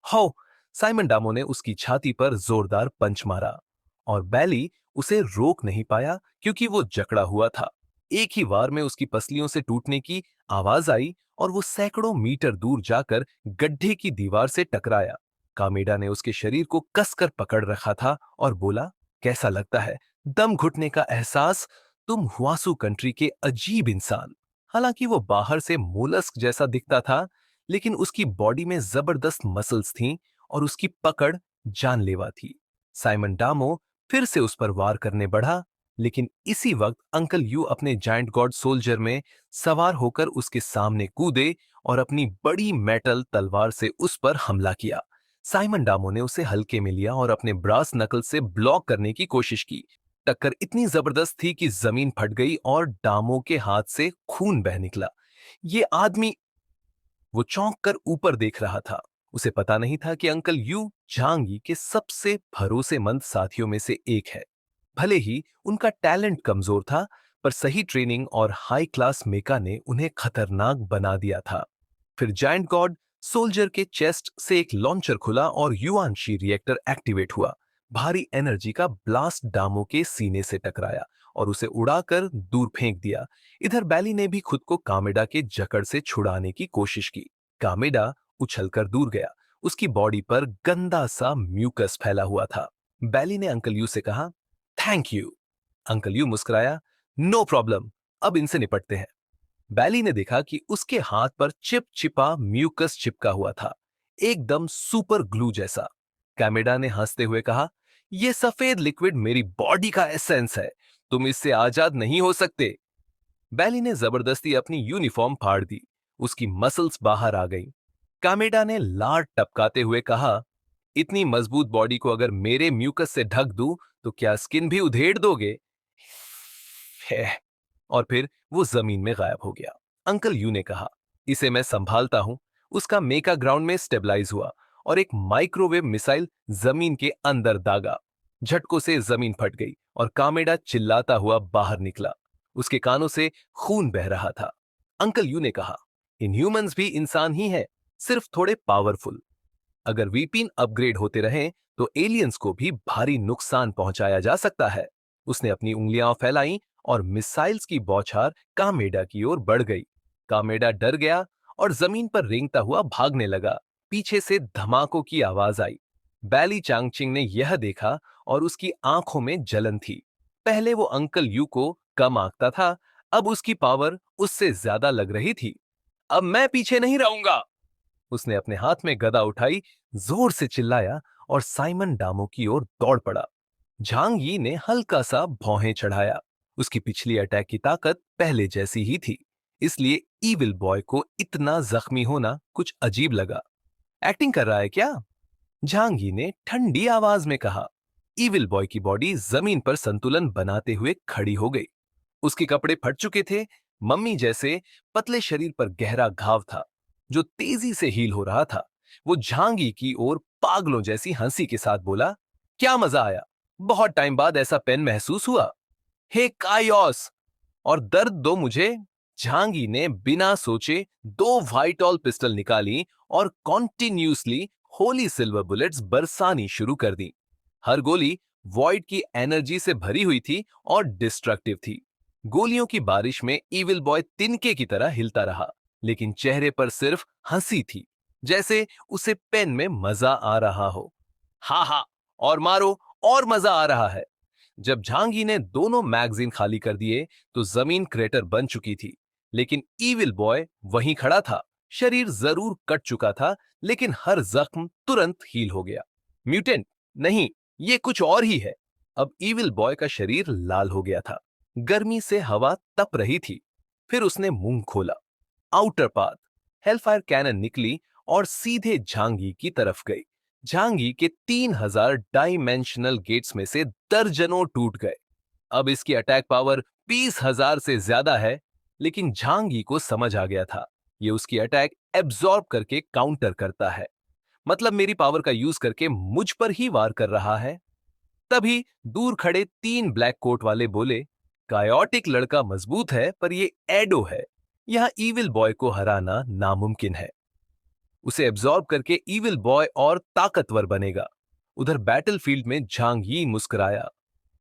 हो! साइमन डामो ने उसकी छाती पर जोरदार पंच मारा और बैली उसे रोक नहीं पाया क्योंकि वो जकड़ा हुआ था। एक ही वार में उसकी पसलियों से टूटने की आवाज आई और वो सैकड़ों मीटर दूर जाकर गड्ढे की दीवार से टकराया। कामेडा ने उसके शरीर को कसकर पकड़ रखा था और बोला, कैसा लगता है दम घुटने का एहसास, तुम हुआसू कंट्री के अजीब इंसान। हालांकि वो बाहर से मोलस्क जैसा दिखता था, लेकिन उसकी बॉडी में जबरदस्त मसल्स थीं और उसकी पकड़ जानलेवा थी। साइमन डामो फिर से उस पर वार करने बढ़ा, लेकिन इसी वक्त अंकल यू अपने जायंट गॉड सोल्जर में सवार होकर उसके सामने कूदे और अपनी बड़ी मेटल तलवार से उस पर हमला किया। साइमन डामो ने उसे हल्के में लिया और अपने ब्रास नकल से ब्लॉक करने की कोशिश की। टक्कर इतनी जबरदस्त थी कि जमीन फट गई और डामो के हाथ से खून बह निकला। ये आदमी, वो चौंक कर ऊपर देख रहा था। उसे पता नहीं था कि अंकल यू झांगी के सबसे भरोसेमंद साथियों में से एक है। भले ही उनका टैलेंट कमजोर था, पर सही ट्रेनिंग और हाई क्लास मेका ने उन्हें खतरनाक बना दिया था। फिर जायंट गॉड सोल्जर के चेस्ट से एक लॉन्चर खुला और युआनशी रिएक्टर एक्टिवेट हुआ। भारी एनर्जी का ब्लास्ट डामो के सीने से टकराया और उसे उड़ाकर दूर फेंक दिया। इधर बैली ने भी खुद को कामेडा के जकड़ से छुड़ाने की कोशिश की। कामेडा उछलकर दूर गया। उसकी बॉडी पर गंदा सा म्यूकस फैला हुआ था। बैली ने अंकल यू से कहा, थैंक यू। अंकल यू मुस्कुराया, नो प्रॉब्लम, अब इनसे निपटते हैं। बैली ने देखा कि उसके हाथ पर चिपचिपा म्यूकस चिपका हुआ था, एकदम सुपर ग्लू जैसा। कैमेडा ने हंसते हुए कहा, यह सफेद लिक्विड मेरी बॉडी का एसेंस है, तुम इससे आजाद नहीं हो सकते। बैली ने जबरदस्ती अपनी यूनिफॉर्म फाड़ दी। उसकी मसल्स बाहर आ गईं। कामेडा ने लार टपकाते हुए कहा, इतनी मजबूत बॉडी को अगर मेरे म्यूकस से ढक दूं तो क्या स्किन भी उधेड़ दोगे? है। और फिर वो जमीन में गायब हो गया। अंकल यू ने कहा, इसे मैं संभालता हूं। उसका मेका ग्राउंड में स्टेबलाइज हुआ और एक माइक्रोवेव मिसाइल जमीन के अंदर दागा। झटकों से जमीन फट गई और कामेडा चिल्लाता हुआ बाहर निकला। उसके कानों से खून बह रहा था। अंकल यू ने कहा, इन ह्यूमंस भी इंसान ही है, सिर्फ थोड़े पावरफुल। अगर वीपीन अपग्रेड होते रहें तो एलियंस को भी भारी नुकसान पहुंचाया जा सकता है। उसने अपनी उंगलियां फैलाई और मिसाइल्स की बौछार कामेडा की ओर बढ़ गई। कामेडा डर गया और जमीन पर रेंगता हुआ भागने लगा। पीछे से धमाकों की आवाज आई। बैली चांगचिंग ने यह देखा और उसकी आंखों में जलन थी। पहले वो अंकल यू को कम आंकता था, अब उसकी पावर उससे ज्यादा लग रही थी। अब मैं पीछे नहीं रहूंगा। उसने अपने हाथ में गदा उठाई, जोर से चिल्लाया और साइमन डामो की ओर दौड़ पड़ा। झांग यी ने हल्का सा भौहें चढ़ाया। उसकी पिछली अटैक की ताकत पहले जैसी ही थी, इसलिए ईविल बॉय को इतना जख्मी होना कुछ अजीब लगा। एक्टिंग कर रहा है क्या? झांग यी ने ठंडी आवाज में कहा। ईविल बॉय की बॉडी जमीन पर संतुलन बनाते हुए खड़ी हो गई। उसके कपड़े फट चुके थे। मम्मी जैसे पतले शरीर पर गहरा घाव था जो तेजी से हील हो रहा था। वो झांगी की ओर पागलों जैसी हंसी के साथ बोला, क्या मजा आया, बहुत टाइम बाद ऐसा पेन महसूस हुआ। हे कायोस, और दर्द दो मुझे। झांगी ने बिना सोचे दो वाइटॉल पिस्टल निकाली और कॉन्टिन्यूसली होली सिल्वर बुलेट्स बरसानी शुरू कर दी। हर गोली वॉइड की एनर्जी से भरी हुई थी और डिस्ट्रक्टिव थी। गोलियों की बारिश में ईविल बॉय तिनके की तरह हिलता रहा, लेकिन चेहरे पर सिर्फ हंसी थी, जैसे उसे पेन में मजा आ रहा हो। हा हा, और मारो, और मजा आ रहा है। जब झांगी ने दोनों मैगजीन खाली कर दिए तो जमीन क्रेटर बन चुकी थी, लेकिन ईविल बॉय वहीं खड़ा था। शरीर जरूर कट चुका था, लेकिन हर जख्म तुरंत हील हो गया। म्यूटेंट नहीं, ये कुछ और ही है। अब ईविल बॉय का शरीर लाल हो गया था। गर्मी से हवा तप रही थी। फिर उसने मुंह खोला। आउटर पाथ, हेलफायर कैनन निकली और सीधे झांगी की तरफ गई। झांगी के 3000 डायमेंशनल गेट्स में से दर्जनों टूट गए। अब इसकी अटैक पावर 20,000 से ज्यादा है, लेकिन झांगी को समझ आ गया था ये उसकी अटैक एब्जॉर्ब करके काउंटर करता है। मतलब मेरी पावर का यूज करके मुझ पर ही वार कर रहा है। तभी दूर खड़े 3 ब्लैक कोट वाले बोले, कायोटिक लड़का मजबूत है पर ये एडो है। यहां ईविल बॉय को हराना नामुमकिन है। उसे एब्जॉर्ब करके ईविल बॉय और ताकतवर बनेगा। उधर बैटलफील्ड में झांग यी मुस्कुराया।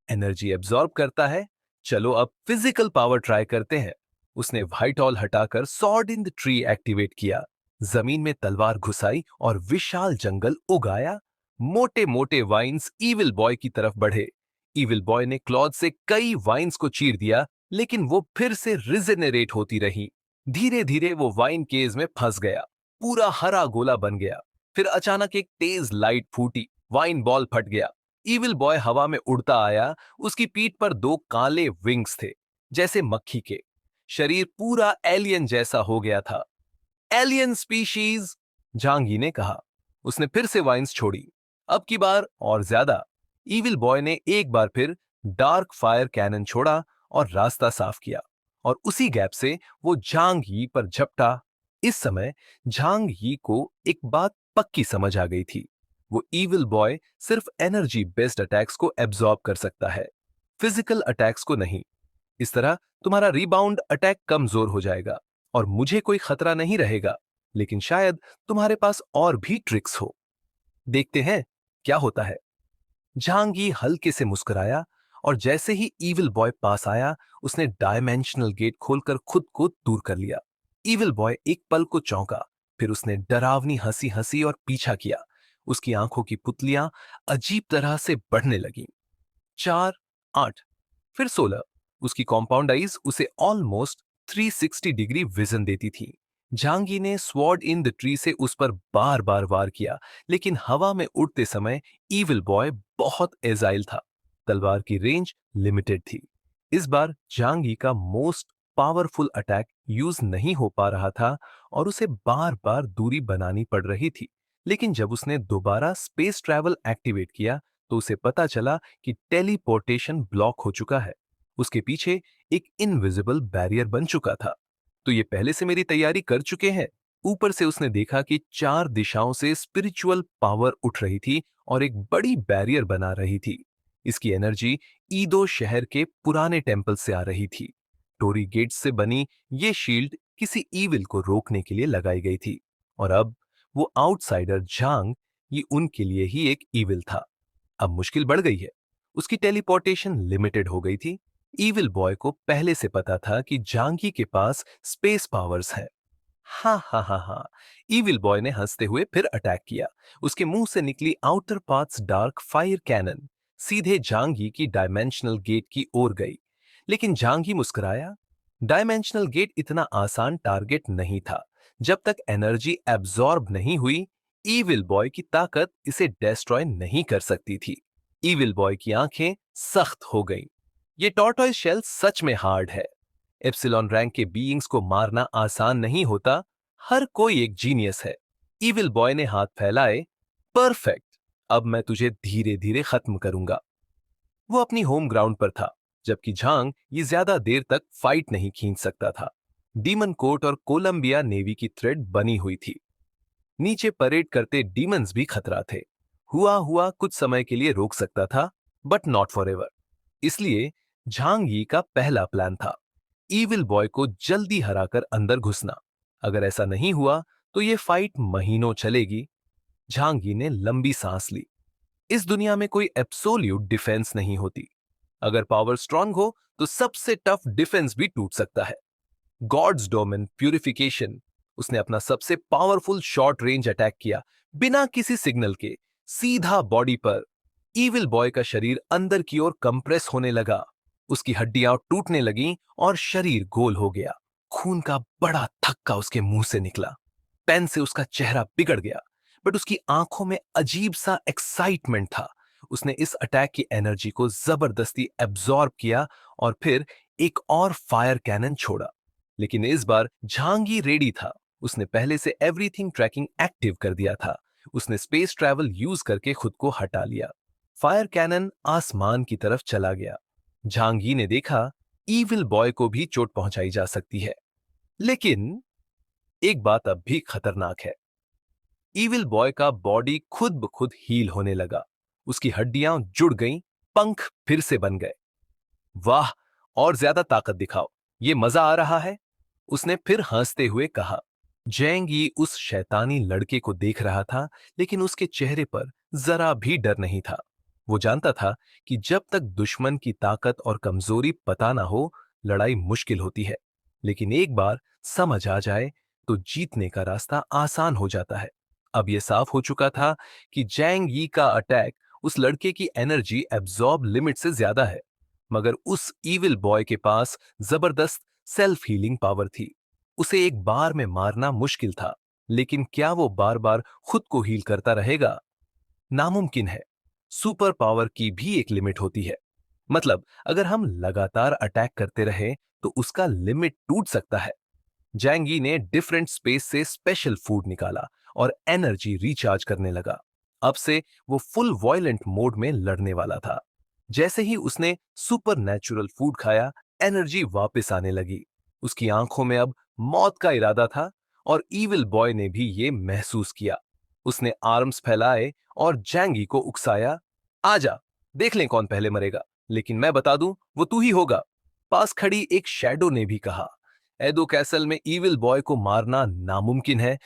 एनर्जी एब्जॉर्ब करता है, चलो अब फिजिकल पावर ट्राई करते हैं। उसने व्हाइट हॉल हटाकर sword in the tree activate किया। जमीन में तलवार घुसाई और विशाल जंगल उगाया। मोटे मोटे वाइन्स ईविल बॉय की तरफ बढ़े। ईविल बॉय ने क्लॉथ से कई वाइन्स को चीर दिया, लेकिन वो फिर से रिजेनरेट होती रही। धीरे धीरे वो वाइन केज में फंस गया। पूरा हरा गोला बन गया। फिर अचानक एक तेज लाइट फूटी, वाइन बॉल फट गया। ईविल बॉय हवा में उड़ता आया। उसकी पीठ पर 2 काले विंग्स थे, जैसे मक्खी के। शरीर पूरा एलियन जैसा हो गया था। एलियन स्पीशीज, झांगी ने कहा। उसने फिर से वाइन्स छोड़ी, अब की बार और ज्यादा। ईविल बॉय ने एक बार फिर डार्क फायर कैनन छोड़ा और रास्ता साफ किया, और उसी गैप से वो झांग यी पर झपटा। इस समय झांग यी को एक बात पक्की समझ आ गई थी। वो ईविल बॉय सिर्फ एनर्जी बेस्ड अटैक्स को एब्जॉर्ब कर सकता है, फिजिकल अटैक्स को नहीं। इस तरह तुम्हारा रिबाउंड अटैक कमजोर हो जाएगा और मुझे कोई खतरा नहीं रहेगा, लेकिन शायद तुम्हारे पास और भी ट्रिक्स हो। देखते हैं क्या होता है। झांगी हल्के से मुस्कुराया और जैसे ही ईविल बॉय पास आया, उसने डायमेंशनल गेट खोलकर खुद को दूर कर लिया। ईविल बॉय एक पल को चौंका, फिर उसने डरावनी हंसी हंसी और पीछा किया। उसकी आंखों की पुतलियां अजीब तरह से बढ़ने लगीं। 4, 8, फिर 16। उसकी कॉम्पाउंड आइज उसे ऑलमोस्ट 360 डिग्री विजन देती थी। झांगी ने स्वॉर्ड इन द ट्री से उस पर बार बार वार किया, लेकिन हवा में उड़ते समय ईविल बॉय बहुत एजाइल था। तलवार की रेंज लिमिटेड थी। इस बार झांगी का मोस्ट पावरफुल अटैक यूज नहीं हो पा रहा था और उसे बार बार दूरी बनानी पड़ रही थी। लेकिन जब उसने दोबारा स्पेस ट्रैवल एक्टिवेट किया तो उसे पता चला कि टेलीपोर्टेशन ब्लॉक हो चुका है। उसके पीछे एक इनविजिबल बैरियर बन चुका था। तो ये पहले से मेरी तैयारी कर चुके हैं। ऊपर से उसने देखा कि चार दिशाओं से स्पिरिचुअल पावर उठ रही थी और एक बड़ी बैरियर बना रही थी। इसकी एनर्जी ईदो शहर के पुराने टेम्पल से आ रही थी। टोरी गेट्स से बनी ये शील्ड किसी ईविल को रोकने के लिए लगाई गई थी और अब वो आउटसाइडर झांग ये उनके लिए ही एक ईविल था। अब मुश्किल बढ़ गई है। उसकी टेलीपोर्टेशन लिमिटेड हो गई थी। ईविल बॉय को पहले से पता था कि झांगी के पास स्पेस पावर्स है। हाँ हाँ हाँ हाँ। ईविल बॉय ने हंसते हुए फिर अटैक किया। उसके मुंह से निकली outer paths dark fire cannon सीधे झांगी की डायमेंशनल गेट की ओर गई। लेकिन झांगी मुस्कुराया। डायमेंशनल गेट इतना आसान टारगेट नहीं था। जब तक एनर्जी एब्जॉर्ब नहीं हुई, ईविल बॉय की ताकत इसे डिस्ट्रॉय नहीं कर सकती थी। ईविल बॉय की आंखें सख्त हो गईं। ये टॉर्टॉइस शेल सच में हार्ड है। एप्सिलॉन रैंक के बीइंग्स को मारना आसान नहीं होता। हर कोई एक जीनियस है। ईविल बॉय ने हाथ फैलाए। परफेक्ट। अब मैं तुझे धीरे धीरे खत्म करूंगा। वो अपनी होम ग्राउंड पर था, जबकि झांग ये ज्यादा देर तक फाइट नहीं खींच सकता था। डीमन कोर्ट और कोलंबिया नेवी की थ्रेड बनी हुई थी। नीचे परेड करते डीमंस भी खतरा थे। हुआ हुआ कुछ समय के लिए रोक सकता था, बट नॉट फॉर एवर। इसलिए झांग यी का पहला प्लान था ईविल बॉय को जल्दी हराकर अंदर घुसना। अगर ऐसा नहीं हुआ तो ये फाइट महीनों चलेगी। झांगी ने लंबी सांस ली। इस दुनिया में कोई एब्सोल्यूट डिफेंस नहीं होती। अगर पावर स्ट्रांग हो तो सबसे टफ डिफेंस भी टूट सकता है। God's domain purification. उसने अपना सबसे पावरफुल शॉर्ट रेंज अटैक किया, बिना किसी सिग्नल के, सीधा बॉडी पर। ईविल बॉय का शरीर अंदर की ओर कंप्रेस होने लगा। उसकी हड्डियां टूटने लगीं और शरीर गोल हो गया। खून का बड़ा थक्का उसके मुंह से निकला। पेन से उसका चेहरा बिगड़ गया, बट उसकी आंखों में अजीब सा एक्साइटमेंट था। उसने इस अटैक की एनर्जी को जबरदस्ती एब्जॉर्ब किया और फिर एक और फायर कैनन छोड़ा। लेकिन इस बार झांगी रेडी था। उसने पहले से एवरीथिंग ट्रैकिंग एक्टिव कर दिया था। उसने स्पेस ट्रैवल यूज करके खुद को हटा लिया। फायर कैनन आसमान की तरफ चला गया। झांगी ने देखा ईविल बॉय को भी चोट पहुंचाई जा सकती है। लेकिन एक बात अब भी खतरनाक है। ईविल बॉय का बॉडी खुद ब खुद हील होने लगा। उसकी हड्डियां जुड़ गईं, पंख फिर से बन गए। वाह, और ज्यादा ताकत दिखाओ, ये मजा आ रहा है। उसने फिर हंसते हुए कहा। जेंग यी उस शैतानी लड़के को देख रहा था, लेकिन उसके चेहरे पर जरा भी डर नहीं था। वो जानता था कि जब तक दुश्मन की ताकत और कमजोरी पता ना हो, लड़ाई मुश्किल होती है। लेकिन एक बार समझ आ जाए तो जीतने का रास्ता आसान हो जाता है। अब यह साफ हो चुका था कि जैंग यी का अटैक उस लड़के की एनर्जी एब्जॉर्ब लिमिट से ज्यादा है, मगर उस ईविल बॉय के पास जबरदस्त सेल्फ हीलिंग पावर थी। उसे एक बार में मारना मुश्किल था, लेकिन क्या वो बार बार खुद को हील करता रहेगा? नामुमकिन है। सुपर पावर की भी एक लिमिट होती है। मतलब अगर हम लगातार अटैक करते रहे तो उसका लिमिट टूट सकता है। जैंगी ने डिफरेंट स्पेस से स्पेशल फूड निकाला और एनर्जी रिचार्ज करने लगा। अब से वो फुल वॉयलेंट मोड में लड़ने वाला था। जैसे ही उसने सुपर नेचुरल फूड खाया, एनर्जी वापस आने लगी। उसकी आंखों में अब मौत का इरादा था और ईविल बॉय ने भी ये महसूस किया। उसने आर्म्स फैलाए और जैंगी को उकसाया। आजा, देख लें कौन पहले मरेगा, लेकिन मैं बता दूं वो तू ही होगा। पास खड़ी एक शैडो ने भी कहा। एडो कैसल में ईविल बॉय को मारना नामुमकिन है।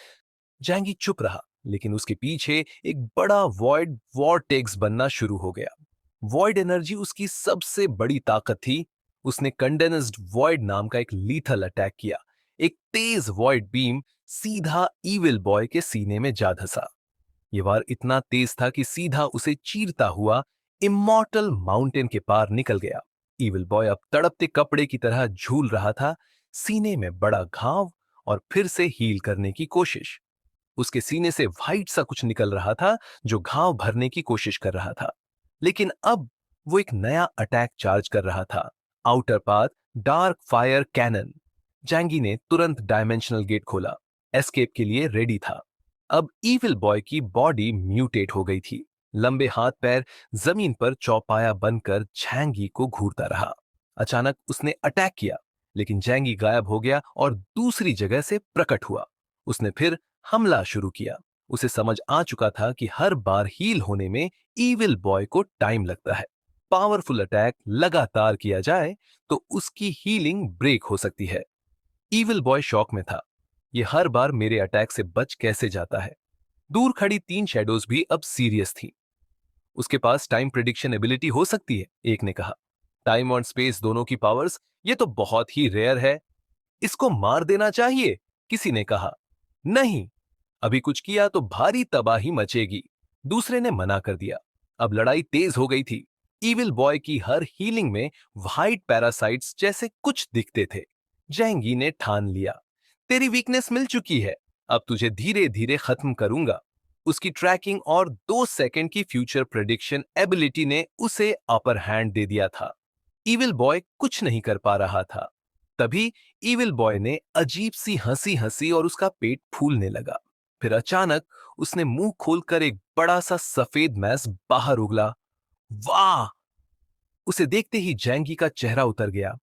जैंगी चुप रहा, लेकिन उसके पीछे एक बड़ा वॉइड वॉरटेक्स बनना शुरू हो गया। वॉइड एनर्जी उसकी सबसे बड़ी ताकत थी। उसने कंडेंस्ड वॉइड नाम का एक लीथल अटैक किया। एक तेज वॉइड बीम सीधा ईविल बॉय के सीने में जा धंसा। ये वार इतना तेज था कि सीधा उसे चीरता हुआ इमॉर्टल माउंटेन के पार निकल गया। ईविल बॉय अब तड़पते कपड़े की तरह झूल रहा था, सीने में बड़ा घाव और फिर से हील करने की कोशिश। उसके सीने से व्हाइट सा कुछ निकल रहा था जो घाव भरने की कोशिश कर रहा था। लेकिन अब वो एक नया अटैक चार्ज कर रहा था। Outer path dark fire cannon. जैंगी ने तुरंत डायमेंशनल गेट खोला। एस्केप के लिए रेडी था। अब ईविल बॉय की बॉडी म्यूटेट हो गई थी। लंबे हाथ पैर जमीन पर चौपाया बनकर जैंगी को घूरता रहा। अचानक उसने अटैक किया, लेकिन जैंगी गायब हो गया और दूसरी जगह से प्रकट हुआ। उसने फिर हमला शुरू किया। उसे समझ आ चुका था कि हर बार हील होने में ईविल बॉय को टाइम लगता है। पावरफुल अटैक लगातार किया जाए तो उसकी हीलिंग ब्रेक हो सकती है। ईविल बॉय शॉक में था। ये हर बार मेरे अटैक से बच कैसे जाता है? दूर खड़ी 3 शैडोज भी अब सीरियस थी। उसके पास टाइम प्रिडिक्शन एबिलिटी हो सकती है, एक ने कहा। टाइम और स्पेस दोनों की पावर्स, ये तो बहुत ही रेयर है। इसको मार देना चाहिए, किसी ने कहा। नहीं, अभी कुछ किया तो भारी तबाही मचेगी, दूसरे ने मना कर दिया। अब लड़ाई तेज हो गई थी। ईविल बॉय की हर हीलिंग में व्हाइट पैरासाइट्स जैसे कुछ दिखते थे। जैंगी ने ठान लिया, तेरी वीकनेस मिल चुकी है, अब तुझे धीरे धीरे खत्म करूंगा। उसकी ट्रैकिंग और 2 सेकंड की फ्यूचर प्रेडिक्शन एबिलिटी ने उसे अपर हैंड दे दिया था। ईविल बॉय कुछ नहीं कर पा रहा था। तभी ईविल बॉय ने अजीब सी हंसी हंसी और उसका पेट फूलने लगा। फिर अचानक उसने मुंह खोलकर एक बड़ा सा सफेद मैस बाहर उगला। वाह! उसे देखते ही जैंगी का चेहरा उतर गया।